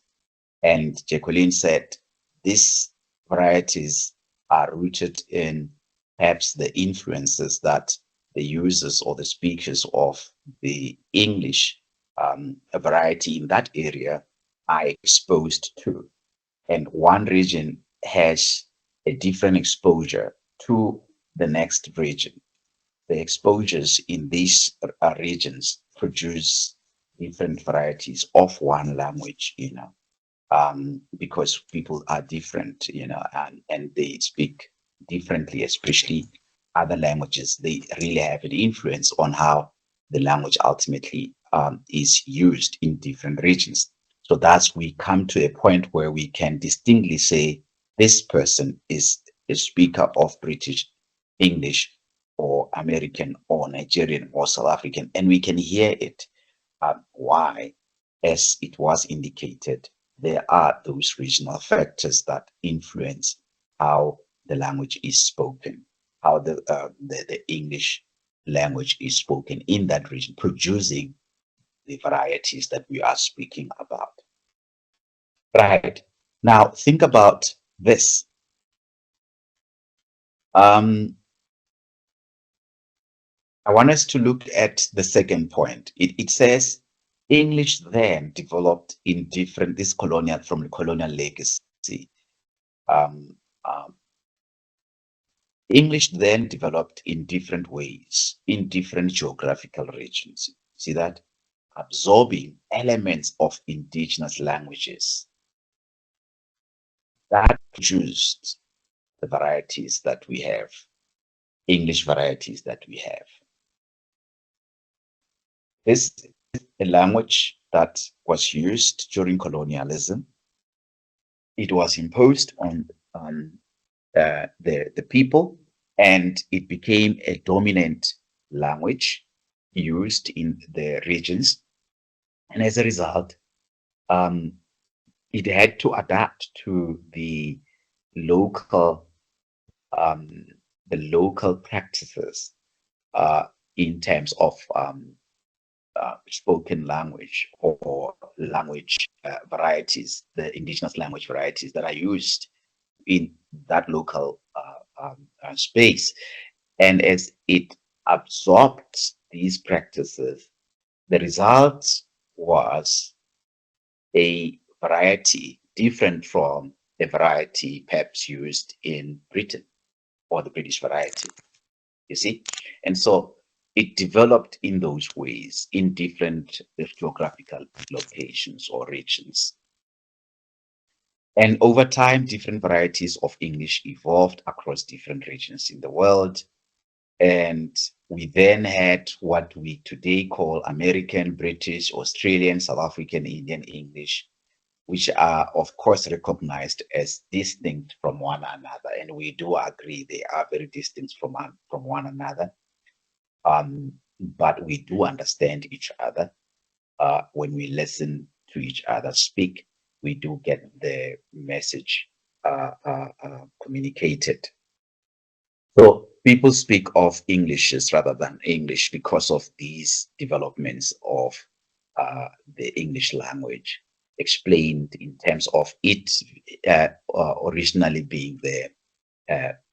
And Jacqueline said these varieties are rooted in perhaps the influences that the users or the speakers of the English variety in that area are exposed to. And one region has a different exposure to the next region. The exposures in these regions produce different varieties of one language, because people are different, and they speak differently, especially other languages. They really have an influence on how the language ultimately is used in different regions. So thus we come to a point where we can distinctly say this person is a speaker of British English or American or Nigerian or South African, and we can hear it. Why? As it was indicated, there are those regional factors that influence how the language is spoken, how the English language is spoken in that region, producing the varieties that we are speaking about. Right. Now, think about this. I want us to look at the second point. It says English then developed in this colonial, from the colonial legacy. Um, um, English then developed in different ways in different geographical regions. See that? Absorbing elements of indigenous languages that produced the varieties that we have, English varieties that we have. This is a language that was used during colonialism. It was imposed on the people, and it became a dominant language used in the regions. And as a result, it had to adapt to local the local practices in terms of spoken language or language varieties, the indigenous language varieties that are used in that local space. And as it absorbed these practices, the result was a variety different from a variety perhaps used in Britain or the British variety, you see? And so it developed in those ways in different geographical locations or regions. And over time, different varieties of English evolved across different regions in the world. And we then had what we today call American, British, Australian, South African, Indian English, which are, of course, recognized as distinct from one another. And we do agree they are very distinct from one another. But we do understand each other. When we listen to each other speak, we do get the message communicated. So people speak of Englishes rather than English because of these developments of the English language, explained in terms of it originally being the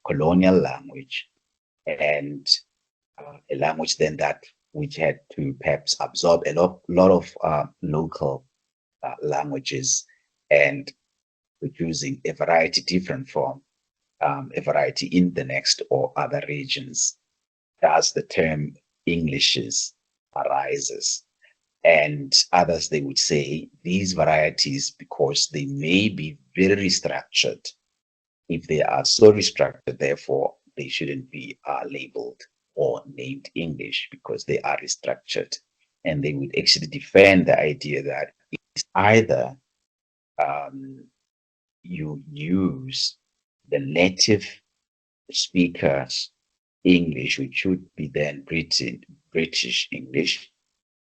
colonial language, and a language then that which had to perhaps absorb a lot of local languages and producing a variety different from a variety in the next or other regions. Thus, the term Englishes arises. And others, they would say these varieties, because they may be very restructured, if they are so restructured, therefore, they shouldn't be labeled or named English because they are restructured. And they would actually defend the idea that it's either you use the native speakers English, which should be then British English,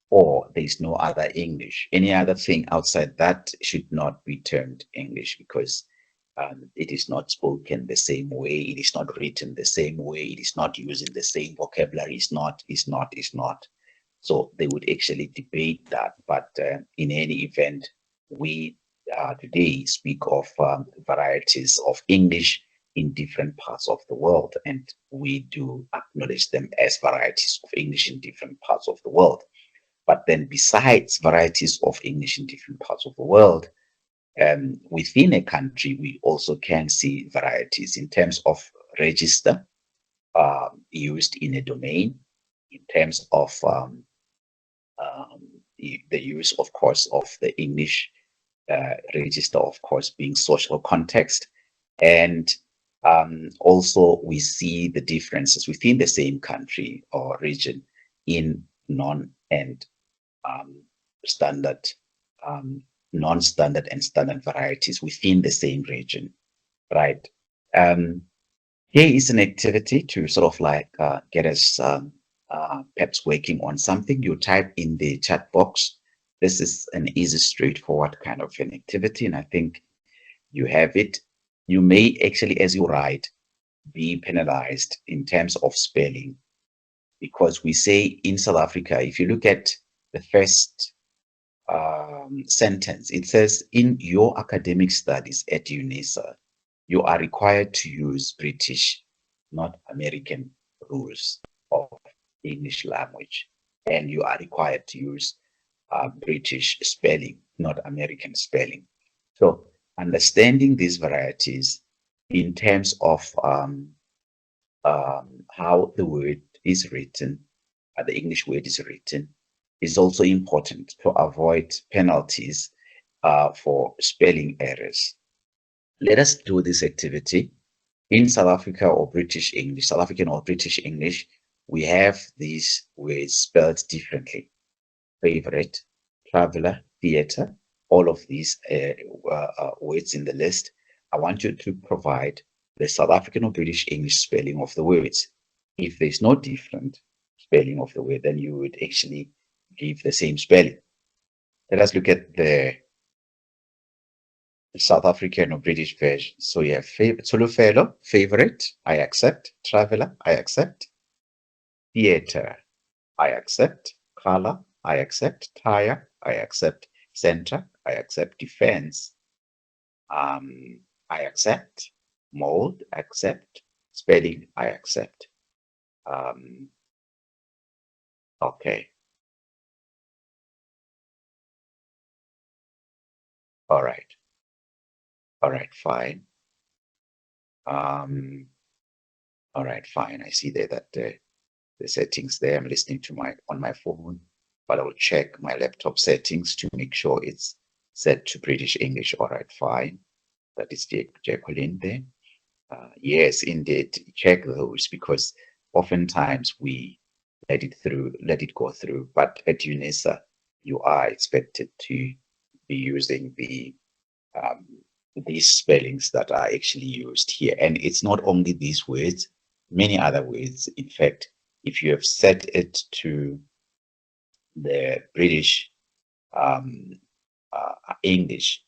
or there's no other English. Any other thing outside that should not be termed English because it is not spoken the same way, it is not written the same way, it is not using the same vocabulary, it's not. So they would actually debate that. But in any event, we today speak of varieties of English in different parts of the world, and we do acknowledge them as varieties of English in different parts of the world. But then besides varieties of English in different parts of the world, within a country, we also can see varieties in terms of register used in a domain, in terms of the use, of course, of the English register, of course, being social context. And also we see the differences within the same country or region in non and standard, non-standard and standard varieties within the same region, right? Here is an activity to sort of like get us perhaps working on something. You type in the chat box. This is an easy, straightforward kind of an activity, and I think you have it. You may actually, as you write, be penalized in terms of spelling, because we say in South Africa, if you look at the first sentence, it says, in your academic studies at UNISA, you are required to use British, not American rules of English language. And you are required to use British spelling, not American spelling. So understanding these varieties in terms of how the word is written, the English word is written, is also important to avoid penalties for spelling errors. Let us do this activity. In South Africa or British English, South African or British English, we have these words spelled differently. Favorite, traveler, theater, all of these words in the list. I want you to provide the South African or British English spelling of the words. If there's no different spelling of the word, then you would actually give the same spelling. Let us look at the South African or British version. So you have Zulu fellow, favorite, I accept. Traveler, I accept. Theater, I accept. Color, I accept. Tire, I accept. Center, I accept. Defense, I accept. Mold, accept. Spelling, I accept. Okay. All right. All right, fine. All right, fine. I see there that the settings there. I'm listening to on my phone, but I will check my laptop settings to make sure it's set to British English. All right, fine. That is Jacqueline there. Yes, indeed. Check those, because oftentimes we let it go through. But at UNISA, you are expected to be using these spellings that are actually used here. And it's not only these words, many other words. In fact, if you have set it to the British English,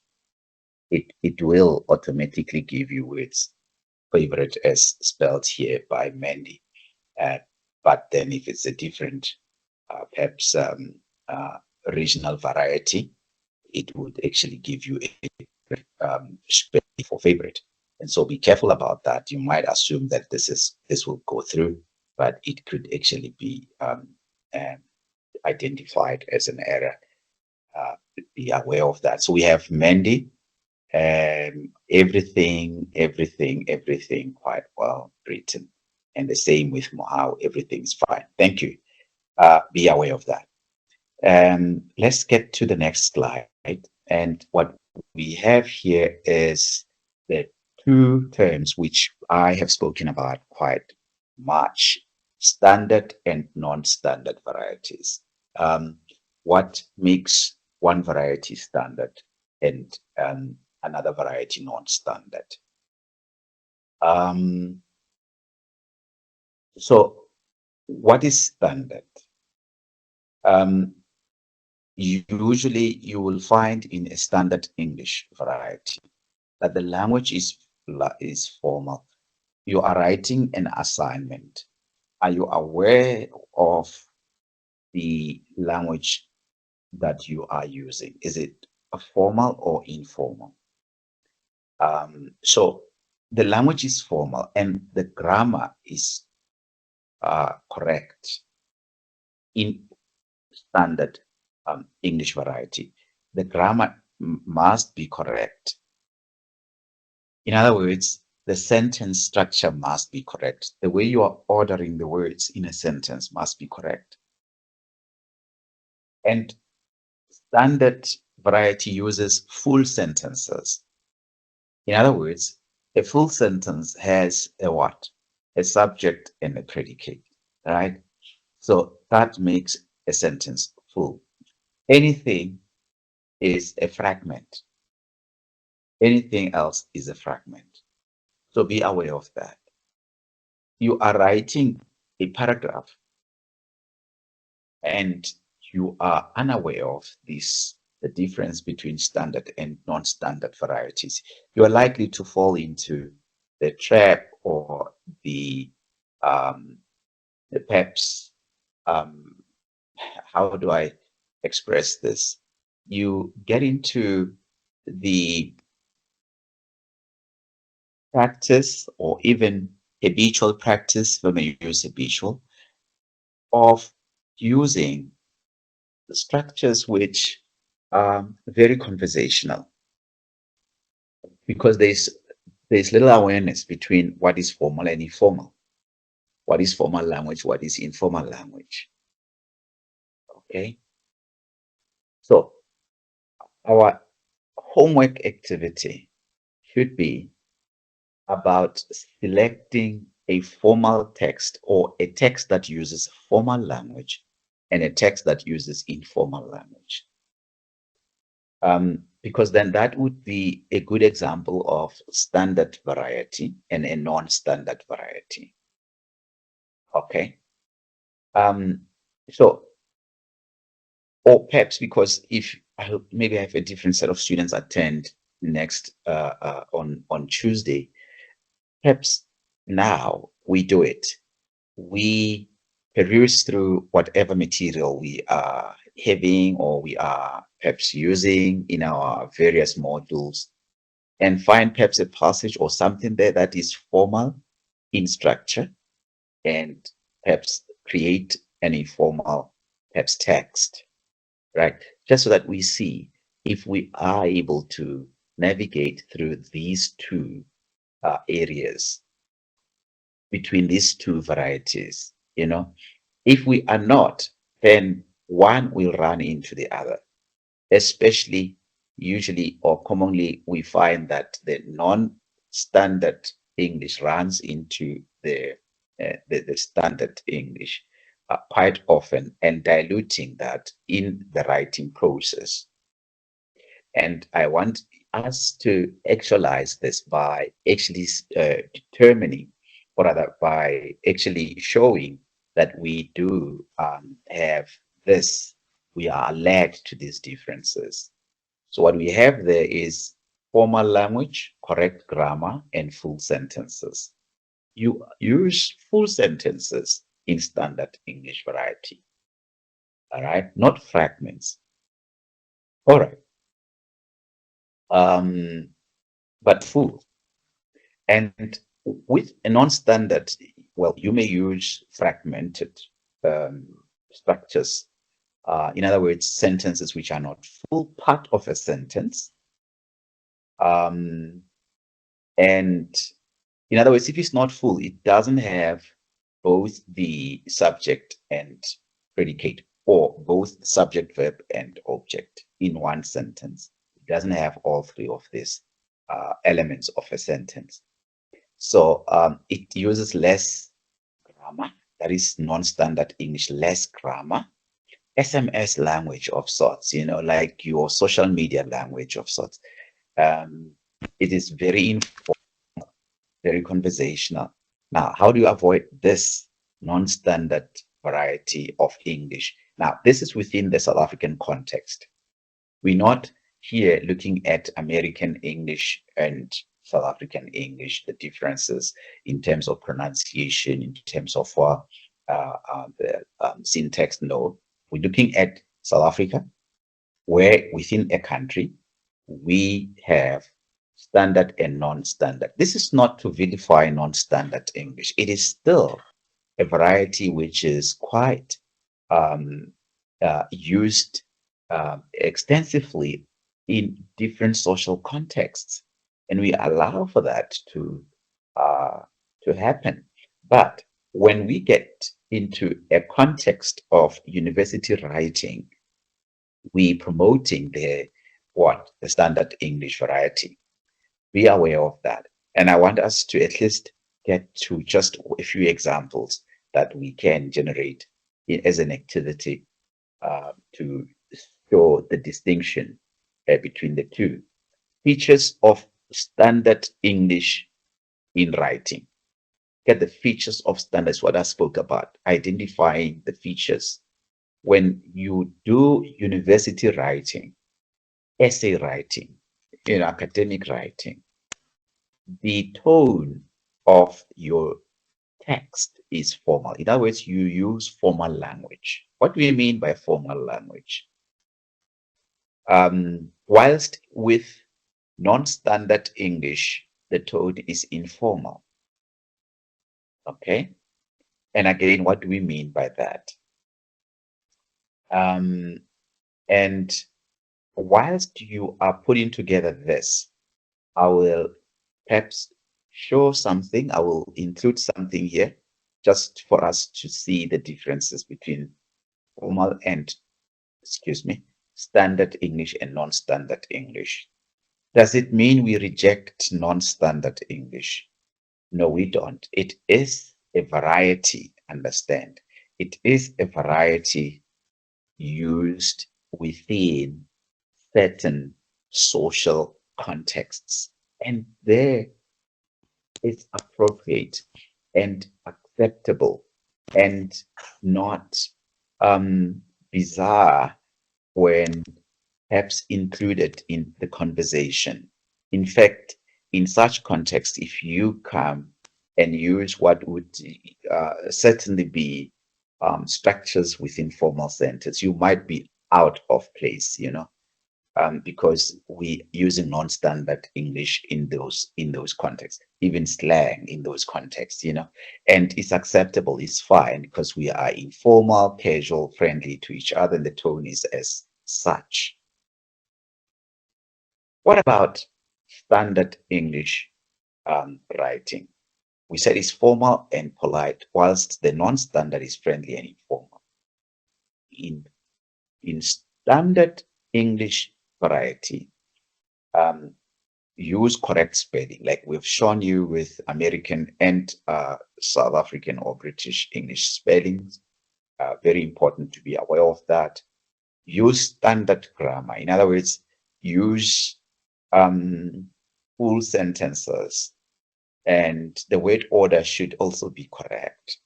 it will automatically give you words, favorite as spelled here by Mandy. But then if it's a different, perhaps regional variety, it would actually give you a spelling for favorite. And so be careful about that. You might assume that this will go through, but it could actually be identified as an error. Be aware of that. So we have Mandy, everything quite well written. And the same with Mohau, everything's fine. Thank you. Be aware of that. Let's get to the next slide. And what we have here is the two terms which I have spoken about quite much: standard and non-standard varieties. What makes one variety standard and another variety non-standard? So what is standard? Usually you will find in a standard English variety that the language is formal. You are writing an assignment. Are you aware of the language that you are using? Is it a formal or informal? So the language is formal and the grammar is correct in standard English variety. The grammar must be correct. In other words, the sentence structure must be correct. The way you are ordering the words in a sentence must be correct. And standard variety uses full sentences. In other words, a full sentence has a what? A subject and a predicate, right? So that makes a sentence full. Anything is a fragment. Anything else is a fragment. So be aware of that. You are writing a paragraph and you are unaware of this, the difference between standard and non-standard varieties, you are likely to fall into the trap or the perhaps, how do I express this? You get into the practice or even habitual practice, when we use habitual, of using structures which are very conversational, because there's little awareness between what is formal and informal, what is formal language, what is informal language. Okay, so our homework activity should be about selecting a formal text or a text that uses formal language and a text that uses informal language. Because then that would be a good example of standard variety and a non-standard variety. Okay. So, or perhaps because if maybe I have a different set of students attend next on Tuesday, perhaps now we do it. We peruse through whatever material we are having or we are perhaps using in our various modules and find perhaps a passage or something there that is formal in structure and perhaps create an informal perhaps text, right? Just so that we see if we are able to navigate through these two areas between these two varieties. You know, if we are not, then one will run into the other, especially usually or commonly we find that the non-standard English runs into the standard English quite often and diluting that in the writing process. And I want us to actualize this by actually determining, or rather by actually showing that we do have this, we are alert to these differences. So what we have there is formal language, correct grammar, and full sentences. You use full sentences in standard English variety. All right, not fragments. All right. But full. And with a non-standard, well, you may use fragmented structures. In other words, sentences which are not full part of a sentence. And in other words, if it's not full, it doesn't have both the subject and predicate, or both subject, verb, and object in one sentence. It doesn't have all three of these elements of a sentence. So it uses less grammar, that is non-standard English, less grammar, SMS language of sorts, like your social media language of sorts. It is very informal, very conversational. Now, how do you avoid this non-standard variety of English? Now, this is within the South African context. We're not here looking at American English and South African English, the differences in terms of pronunciation, in terms of the syntax. No, we're looking at South Africa, where within a country, we have standard and non-standard. This is not to vilify non-standard English. It is still a variety which is quite used extensively in different social contexts, and we allow for that to happen. But when we get into a context of university writing, we promoting the standard English variety. Be aware of that. And I want us to at least get to just a few examples that we can generate as an activity to show the distinction between the two. Features of standard English in writing. Get the features of standards, what I spoke about, identifying the features. When you do university writing, essay writing, academic writing, the tone of your text is formal. In other words, you use formal language. What do we mean by formal language? Whilst with non-standard English, the tone is informal. Okay? And again, what do we mean by that? And whilst you are putting together this, I will perhaps show something. I will include something here just for us to see the differences between formal and, standard English and non-standard English. Does it mean we reject non-standard English? No, we don't. It is a variety, understand. It is a variety used within certain social contexts. And there it's appropriate and acceptable and not bizarre when perhaps included in the conversation. In fact, in such context, if you come and use what would certainly be structures within formal sentence, you might be out of place, because we using non-standard English in those contexts, even slang in those contexts, and it's acceptable, it's fine, because we are informal, casual, friendly to each other, and the tone is as such. What about standard English writing? We said it's formal and polite, whilst the non-standard is friendly and informal. In standard English variety, use correct spelling, like we've shown you with American and South African or British English spellings. Very important to be aware of that. Use standard grammar. In other words, use full sentences, and the word order should also be correct.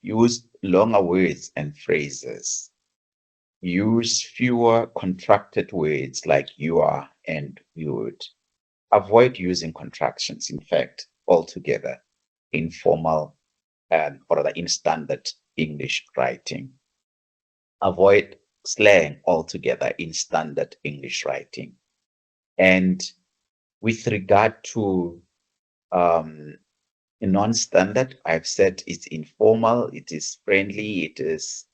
Use longer words and phrases. Use fewer contracted words like you are and we would. Avoid using contractions, in fact, altogether in formal or rather in standard English writing. Avoid slang altogether in standard English writing. And with regard to non-standard, I've said it's informal, it is friendly, it is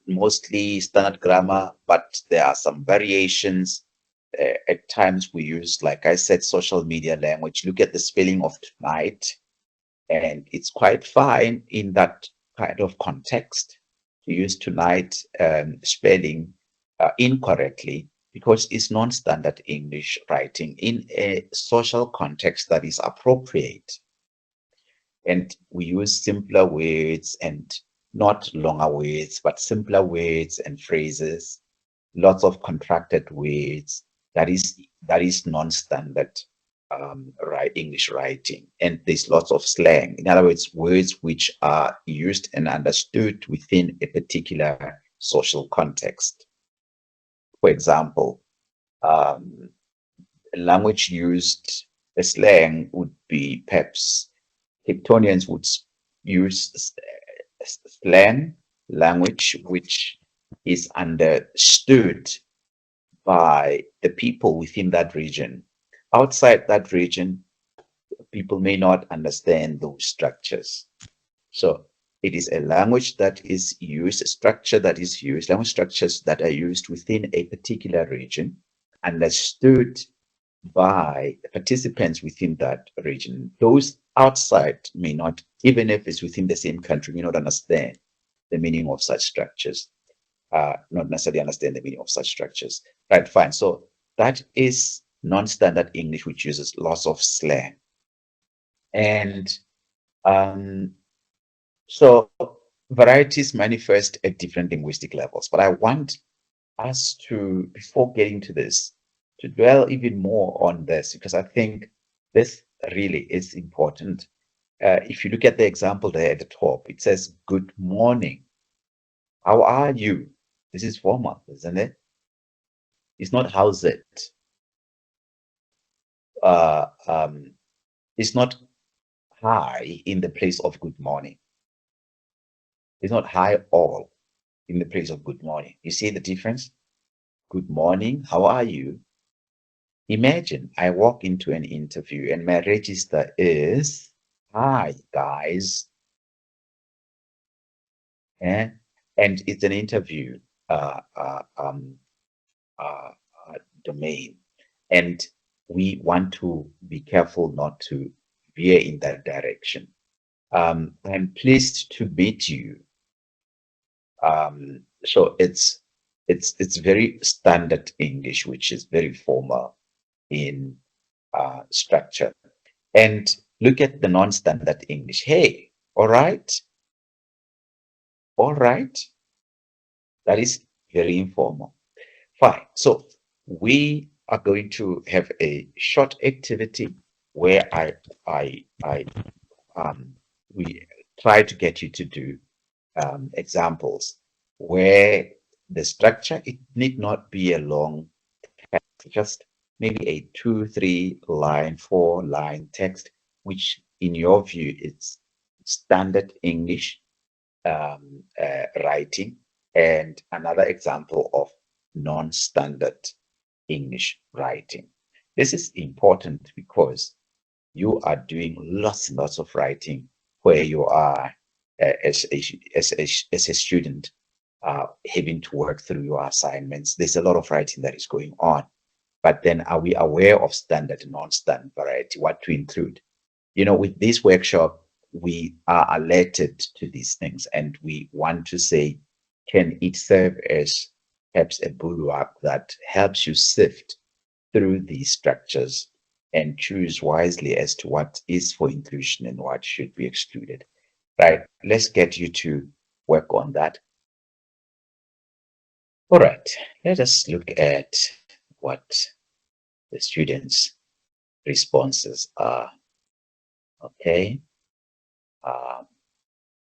mostly standard grammar, but there are some variations. At times we use, like I said, social media language. Look at the spelling of tonight, and it's quite fine in that kind of context to use tonight spelling incorrectly, because it's non-standard English writing in a social context that is appropriate. And we use simpler words and not longer words, but simpler words and phrases, lots of contracted words. That is non-standard English writing. And there's lots of slang. In other words, words which are used and understood within a particular social context. For example, language used, a slang would be perhaps Capetonians would use slang language which is understood by the people within that region. Outside that region, people may not understand those structures. So it is a language that is used, a structure that is used, language structures that are used within a particular region, understood by participants within that region. Those outside may not, even if it's within the same country, may not understand the meaning of such structures, not necessarily understand the meaning of such structures. Right, fine. So that is non-standard English, which uses lots of slang. And so varieties manifest at different linguistic levels. But I want us to, before getting to this, to dwell even more on this, because I think this really is important. If you look at the example there at the top, it says, good morning. How are you? This is formal, isn't it? It's not how's it. It's not hi in the place of good morning. It's not hi all in the place of good morning. You see the difference? Good morning, how are you? Imagine I walk into an interview and my register is, hi guys. And it's an interview domain. And we want to be careful not to veer in that direction. I'm pleased to meet you. So it's very standard English, which is very formal in structure. And look at the non-standard English. Hey, all right. All right. That is very informal. Fine. So we are going to have a short activity where we try to get you to do examples where the structure, it need not be a long text, just maybe a 2, 3 line, 4 line text, which in your view is standard English writing, and another example of non-standard English writing. This is important because you are doing lots and lots of writing where you are as a student having to work through your assignments. There's a lot of writing that is going on. But then are we aware of standard and non-standard variety, what to include? You know, with this workshop, we are alerted to these things and we want to say, can it serve as perhaps a bulwark that helps you sift through these structures and choose wisely as to what is for inclusion and what should be excluded? Right, let's get you to work on that. All right, let us look at what the students' responses are. Okay.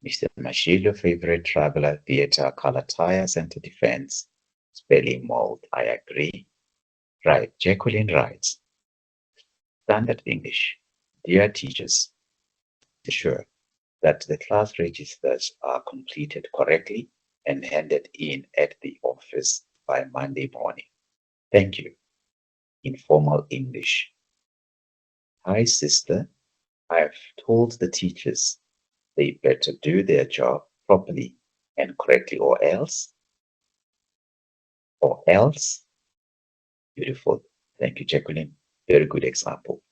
Mr. Mashilo, favorite traveler, theater, color tire, center defense, spelling mold. I agree. Right. Jacqueline writes, standard English. Dear teachers, ensure that the class registers are completed correctly and handed in at the office by Monday morning. Thank you. Informal English. Hi, sister. I've told the teachers they better do their job properly and correctly, or else. Or else. Beautiful. Thank you, Jacqueline. Very good example.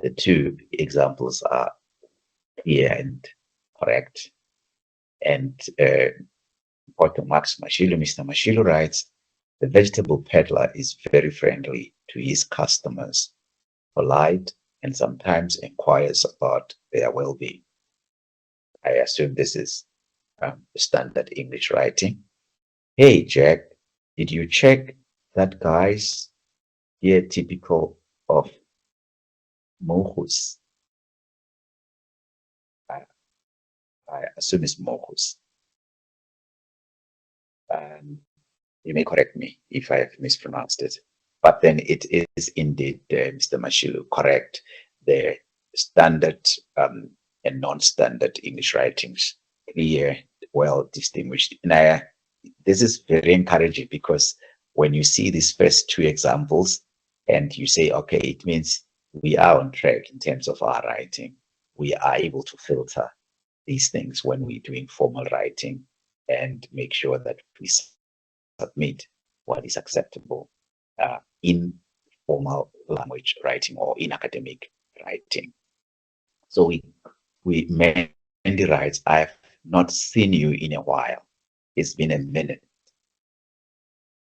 The two examples are clear and correct. And Mr. Mashilu writes, the vegetable peddler is very friendly to his customers, polite, and sometimes inquires about their well-being. I assume this is standard English writing. Hey, Jack, did you check that guy's here typical of Mohus? I assume it's Mohus. You may correct me if I have mispronounced it. But then it is indeed, Mr. Mashilu, correct. The standard and non-standard English writings, clear, well distinguished. And this is very encouraging, because when you see these first two examples and you say, okay, it means we are on track in terms of our writing. We are able to filter these things when we're doing formal writing and make sure that we submit what is acceptable in formal language writing or in academic writing. So Mandy writes, I've not seen you in a while. It's been a minute.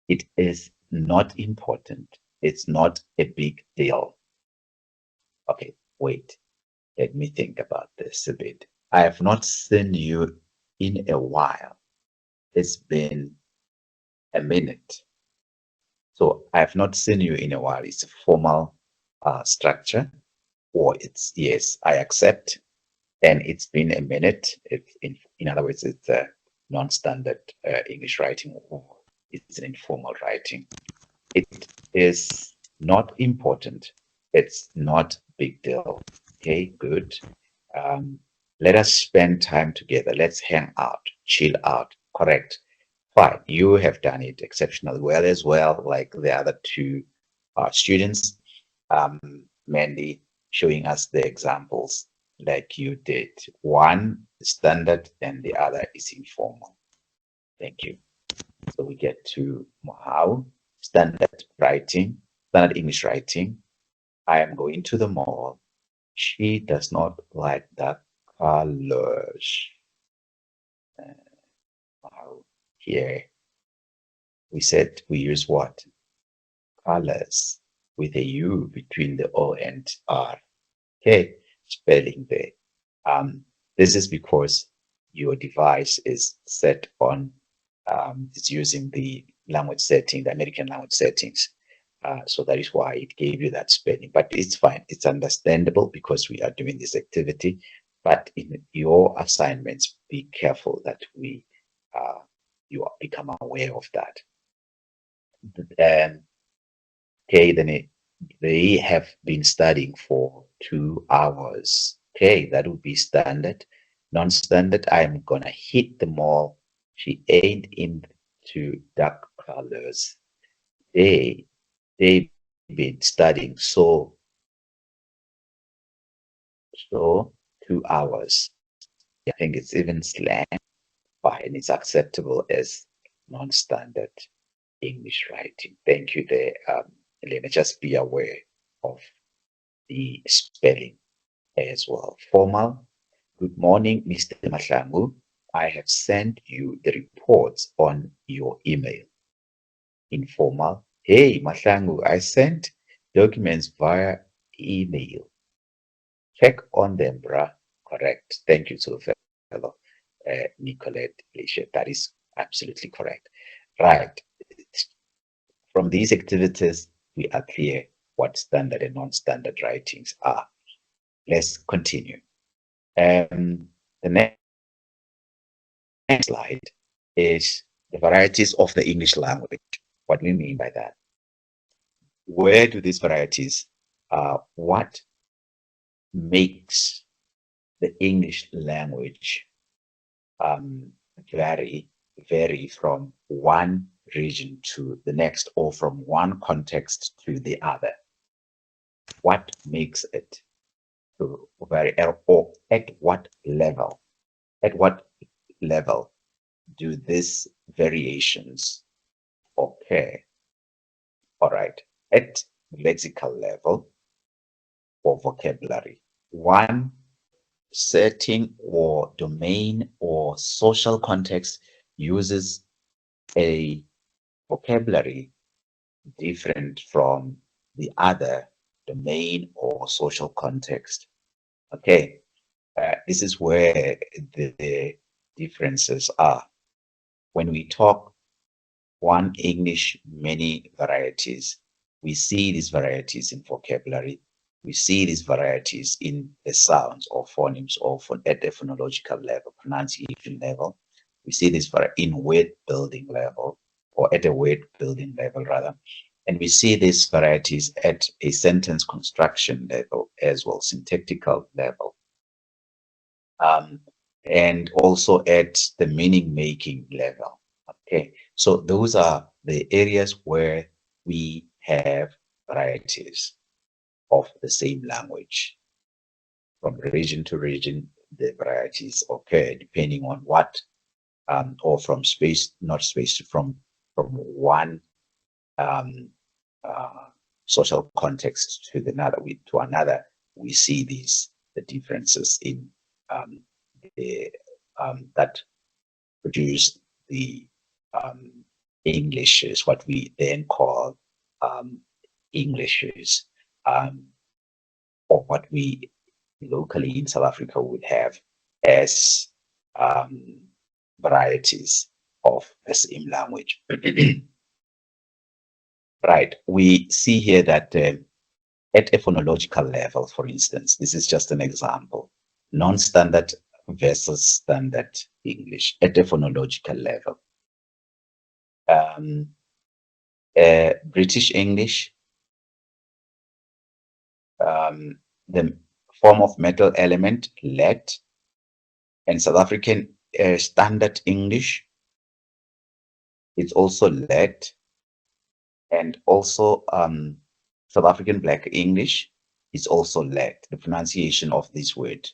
It is not important. It's not a big deal. Okay, wait. Let me think about this a bit. I have not seen you in a while. It's been a minute. So I have not seen you in a while. It's a formal structure, or it's yes, I accept, and it's been a minute. It's in other words, it's a non-standard English writing, or it's an informal writing. It is not important. It's not big deal. Okay, good. Let us spend time together. Let's hang out, chill out. Correct. Fine. You have done it exceptionally well as well, like the other two students. Mandy showing us the examples like you did. One standard and the other is informal. Thank you. So we get to Mohau, standard writing, standard English writing. I am going to the mall. She does not like the colors. Wow. Here we said we use what? Colors with a U between the O and R. Okay, spelling there. This is because your device is set on, it's using the language setting, the American language settings. So that is why it gave you that spelling, but it's fine. It's understandable because we are doing this activity. But in your assignments, be careful that you become aware of that. Okay, then they have been studying for 2 hours. Okay, that would be standard. Non-standard, I'm gonna hit the mall. She ain't into dark colors. They've been studying so 2 hours. I think it's even slang, fine. It's acceptable as non-standard English writing. Thank you there, Elena. Just be aware of the spelling as well. Formal. Good morning, Mr. Mahlangu. I have sent you the reports on your email. Informal. Hey, Mahlangu, I sent documents via email. Check on them, bruh. Correct. Thank you to the fellow Nicolette Leisha. That is absolutely correct. Right. From these activities, we are clear what standard and non-standard writings are. Let's continue. The next slide is the varieties of the English language. What do we mean by that? Where do these varieties, what makes the English language vary from one region to the next, or from one context to the other? What makes it to vary, or at what level? At what level do these variations occur? All right, at lexical level or vocabulary, one setting or domain or social context uses a vocabulary different from the other domain or social context. Okay, this is where the differences are. When we talk one English, many varieties, we see these varieties in vocabulary. We see these varieties in the sounds or phonemes or at the phonological level, pronunciation level. We see this in word building level, or at a word building level rather. And we see these varieties at a sentence construction level as well, syntactical level. And also at the meaning making level. Okay, so those are the areas where we have varieties of the same language. From region to region, the varieties occur depending on what, or from space, not space, from one um, social context to another. We see the differences in the that produce the Englishes, what we then call Englishes, or what we locally in South Africa would have as varieties of the same language. Right, we see here that at a phonological level, for instance, this is just an example, non-standard versus standard English at a phonological level. British English, the form of metal element, lead, and South African standard English, it's also lead, and also South African Black English is also lead. The pronunciation of this word,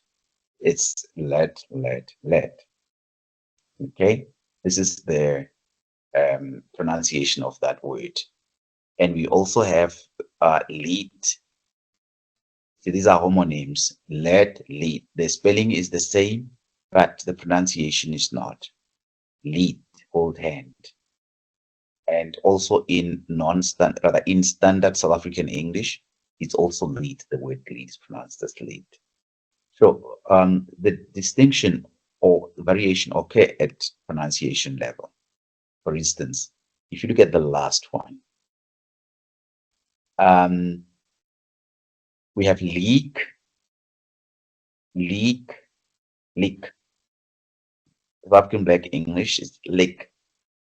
it's lead, lead, lead. Okay, this is the pronunciation of that word. And we also have lead. So these are homonyms, lead, lead. The spelling is the same, but the pronunciation is not. Lead, hold hand. And also in non-standard, rather in standard South African English, it's also lead. The word lead is pronounced as lead. So the distinction or the variation occur at pronunciation level. For instance, if you look at the last one, we have leak, leak, leak. South African Black English is leak.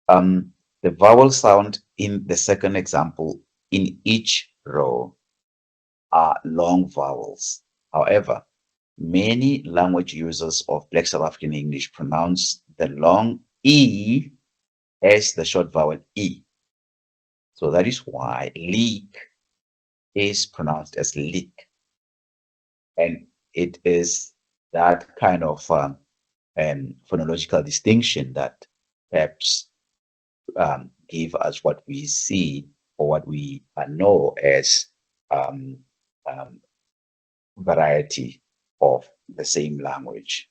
The vowel sound in the second example in each row are long vowels. However, many language users of Black South African English pronounce the long E as the short vowel E. So that is why leak is pronounced as leak. And it is that kind of phonological distinction that perhaps give us what we see or what we know as variety of the same language,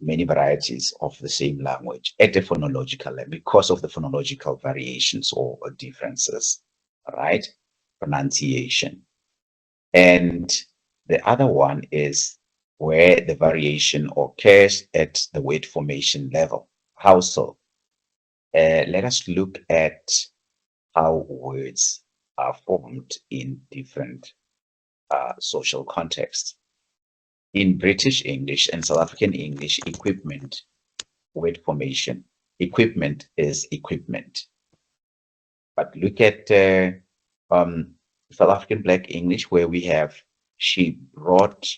many varieties of the same language at the phonological level because of the phonological variations or differences, right? Pronunciation. And the other one is where the variation occurs at the word formation level. How so? Let us look at how words are formed in different social contexts. In British English and South African English, equipment, word formation, equipment is equipment. But look at South African Black English, where we have, she brought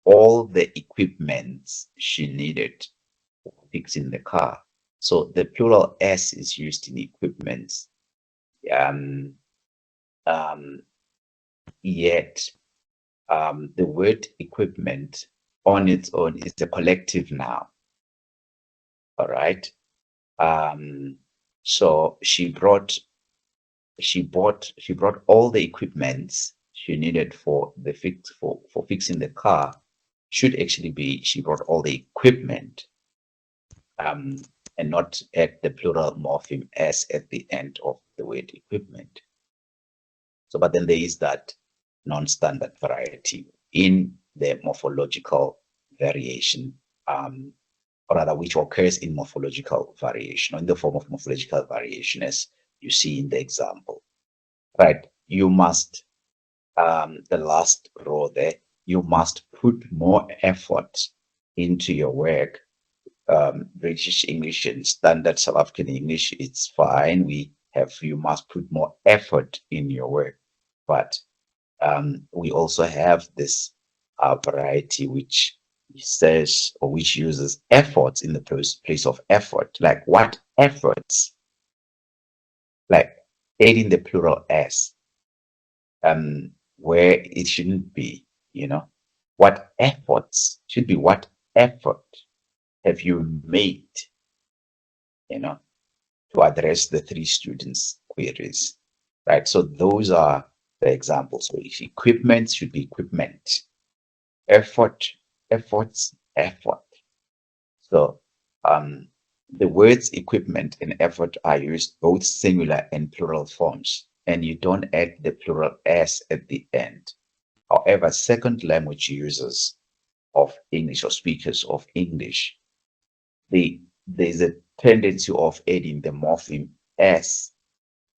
all the equipments she needed for fixing the car. So the plural S is used in equipments. Yet the word equipment on its own is a collective noun. All right. So she brought all the equipments she needed for the for fixing the car. Should actually be she brought all the equipment, and not add the plural morpheme s at the end of the word equipment. So, but then there is that non-standard variety in the morphological variation, or rather, which occurs in morphological variation, or in the form of morphological variation, as you see in the example. Right? You must, the last row there, you must put more effort into your work. British English and standard South African English, it's fine. We have, you must put more effort in your work. But we also have this variety which says, or which uses efforts in the place of effort. Like what efforts? Like adding the plural s, where it shouldn't be, you know. What efforts should be, what effort have you made, you know, to address the three students' queries, right? So those are the examples. So if equipment should be equipment, effort, efforts, effort. So the words equipment and effort are used both singular and plural forms, and you don't add the plural s at the end. However, second language users of English or speakers of English, there's a tendency of adding the morpheme s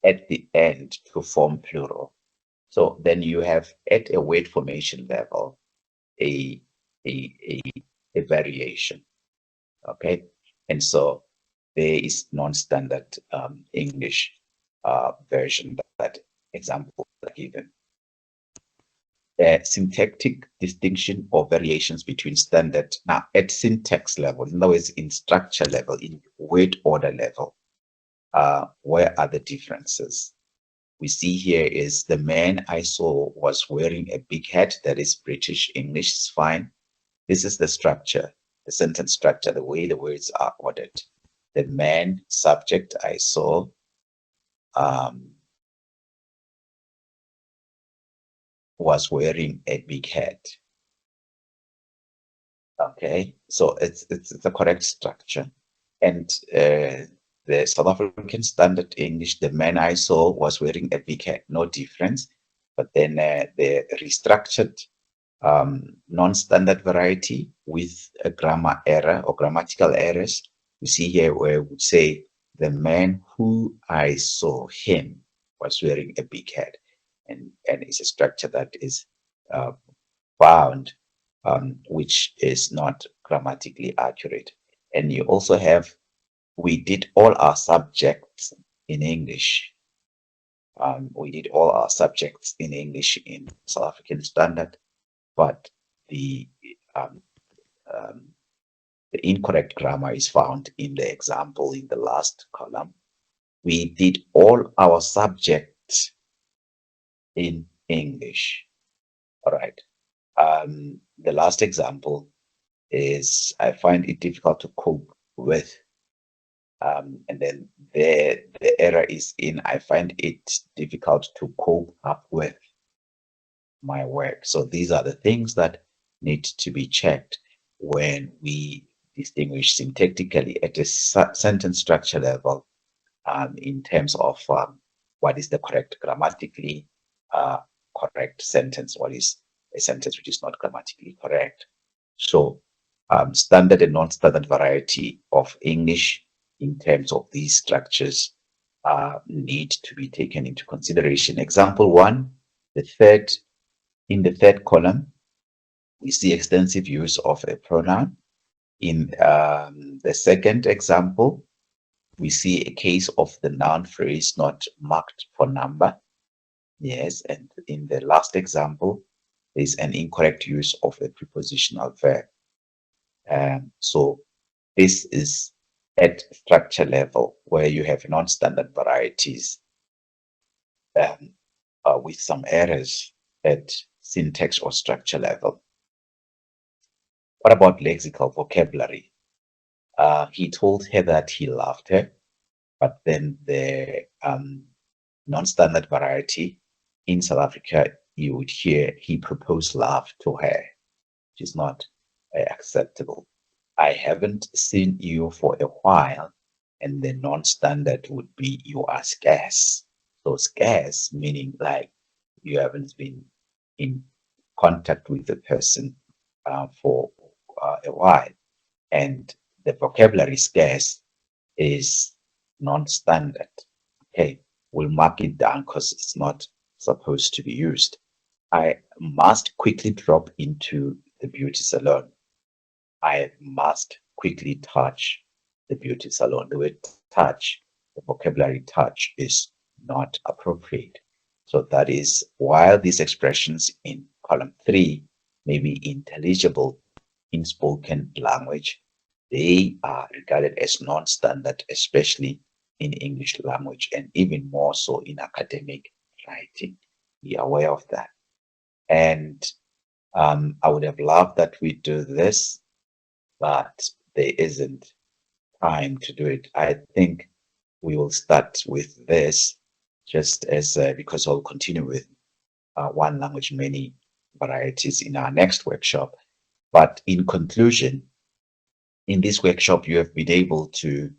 at the end to form plural. So then you have at a word formation level a variation. Okay, and so there is non-standard English version that example given. Syntactic distinction or variations between standard. Now, at syntax level, in other words, in structure level, in word order level, where are the differences? We see here is the man I saw was wearing a big hat. That is British English, it's fine. This is the structure, the sentence structure, the way the words are ordered. The man, subject I saw, was wearing a big hat. Okay, so it's the correct structure. And the South African Standard English, the man I saw was wearing a big hat, no difference. But then the restructured non-standard variety with a grammar error or grammatical errors, we see here where we would say the man who I saw him was wearing a big hat, and it's a structure that is found, which is not grammatically accurate. And you also have, we did all our subjects in English. We did all our subjects in English in South African Standard, but the incorrect grammar is found in the example in the last column. We did all our subjects in English. All right. The last example is, I find it difficult to cope with. And then the error is in, I find it difficult to cope up with my work. So these are the things that need to be checked when we distinguish syntactically at a sentence structure level, in terms of what is the correct grammatically correct sentence, what is a sentence which is not grammatically correct. So standard and non-standard variety of English in terms of these structures need to be taken into consideration. Example one, in the third column, we see extensive use of a pronoun. In the second example, we see a case of the noun phrase not marked for number. Yes, and in the last example, there's an incorrect use of a prepositional verb. So this is at structure level where you have non-standard varieties with some errors at syntax or structure level. What about lexical vocabulary? He told her that he loved her, but then the non-standard variety in South Africa, you would hear he proposed love to her, which is not acceptable. I haven't seen you for a while, and the non-standard would be you are scarce. So scarce meaning like you haven't been in contact with the person for a while, and the vocabulary scarce is non-standard. Okay, we'll mark it down because it's not supposed to be used. I must quickly drop into the beauty salon. I must quickly touch the beauty salon. The word touch, the vocabulary touch, is not appropriate. So that is while these expressions in column 3 may be intelligible in spoken language, they are regarded as non-standard, especially in English language, and even more so in academic writing. Be aware of that. And I would have loved that we do this, but there isn't time to do it. I think we will start with this just as because I'll continue with one language, many varieties in our next workshop. But in conclusion, in this workshop, you have been able to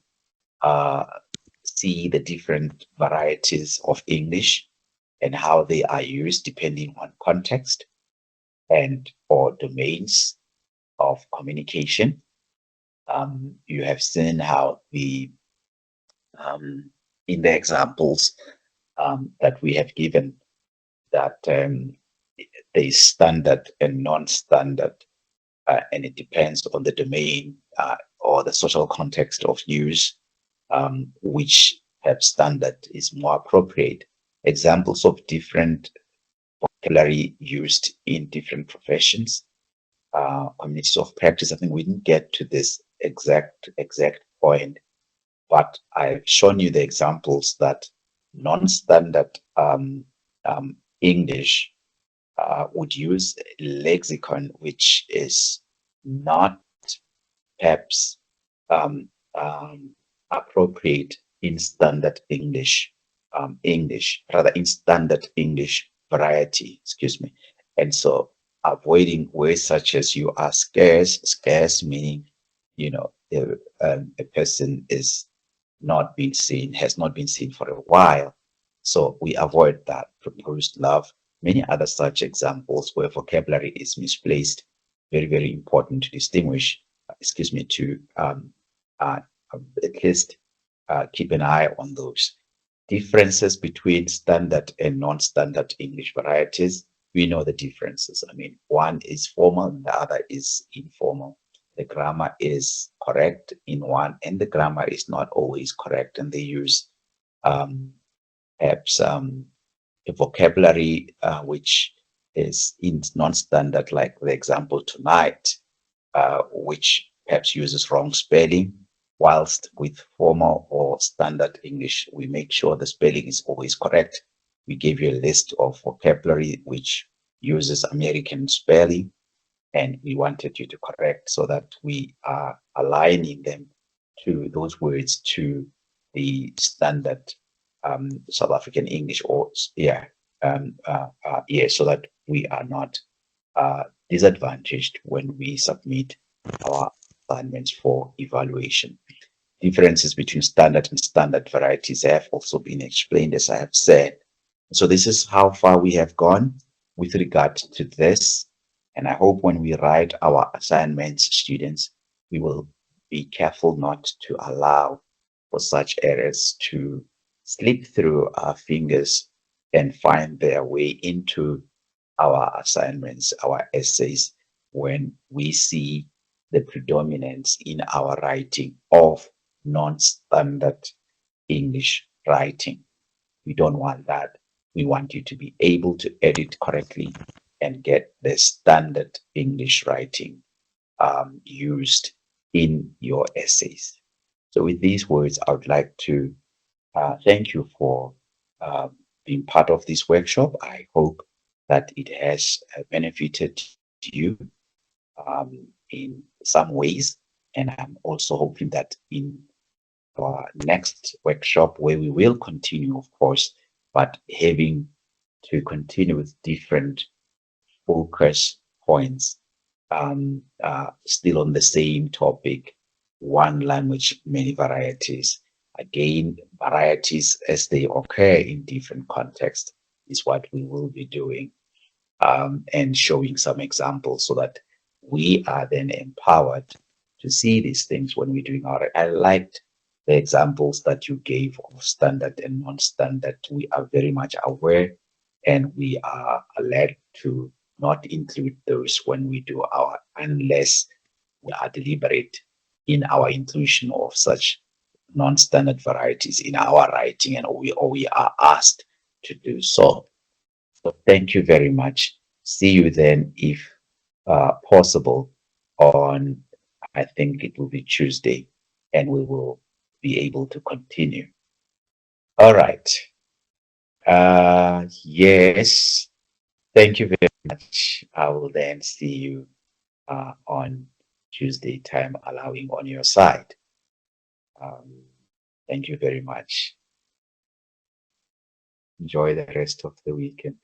see the different varieties of English and how they are used depending on context and or domains of communication. You have seen how the in the examples that we have given that there is standard and non-standard, and it depends on the domain or the social context of use, which perhaps standard is more appropriate. Examples of different vocabulary used in different professions, communities of practice. I think we didn't get to this exact point, but I've shown you the examples that non-standard English would use lexicon, which is not perhaps appropriate in standard English, rather in standard English variety, excuse me. And so avoiding words such as you are scarce meaning, you know, a person is not been seen, has not been seen for a while. So we avoid that. Proposed love, many other such examples where vocabulary is misplaced. Very, very important to distinguish, excuse me, to at least keep an eye on those. Differences between standard and non-standard English varieties. We know the differences. I mean, one is formal, the other is informal. The grammar is correct in one, and the grammar is not always correct, and they use perhaps a vocabulary which is in non-standard, like the example tonight, which perhaps uses wrong spelling, whilst with formal or standard English, we make sure the spelling is always correct. We gave you a list of vocabulary which uses American spelling, and we wanted you to correct so that we are aligning them to those words to the standard South African English, or so that we are not disadvantaged when we submit our assignments for evaluation. Differences between standard and standard varieties have also been explained, as I have said. So this is how far we have gone with regard to this. And I hope when we write our assignments, students, we will be careful not to allow for such errors to slip through our fingers and find their way into our assignments, our essays, when we see the predominance in our writing of non-standard English writing. We don't want that. We want you to be able to edit correctly and get the standard English writing used in your essays. So with these words, I would like to thank you for being part of this workshop. I hope that it has benefited you in some ways. And I'm also hoping that in our next workshop, where we will continue, of course, but having to continue with different focus points, still on the same topic, one language, many varieties. Again, varieties as they occur in different contexts is what we will be doing, and showing some examples so that we are then empowered to see these things when we're doing our. I liked the examples that you gave of standard and non-standard. We are very much aware, and we are alert to not include those when we do our, unless we are deliberate in our inclusion of such non-standard varieties in our writing, and or we are asked to do so. So thank you very much. See you then, if possible, on, I think it will be Tuesday, and we will be able to continue. All right. Yes. Thank you very much. I will then see you on Tuesday time, allowing on your side. Thank you very much. Enjoy the rest of the weekend.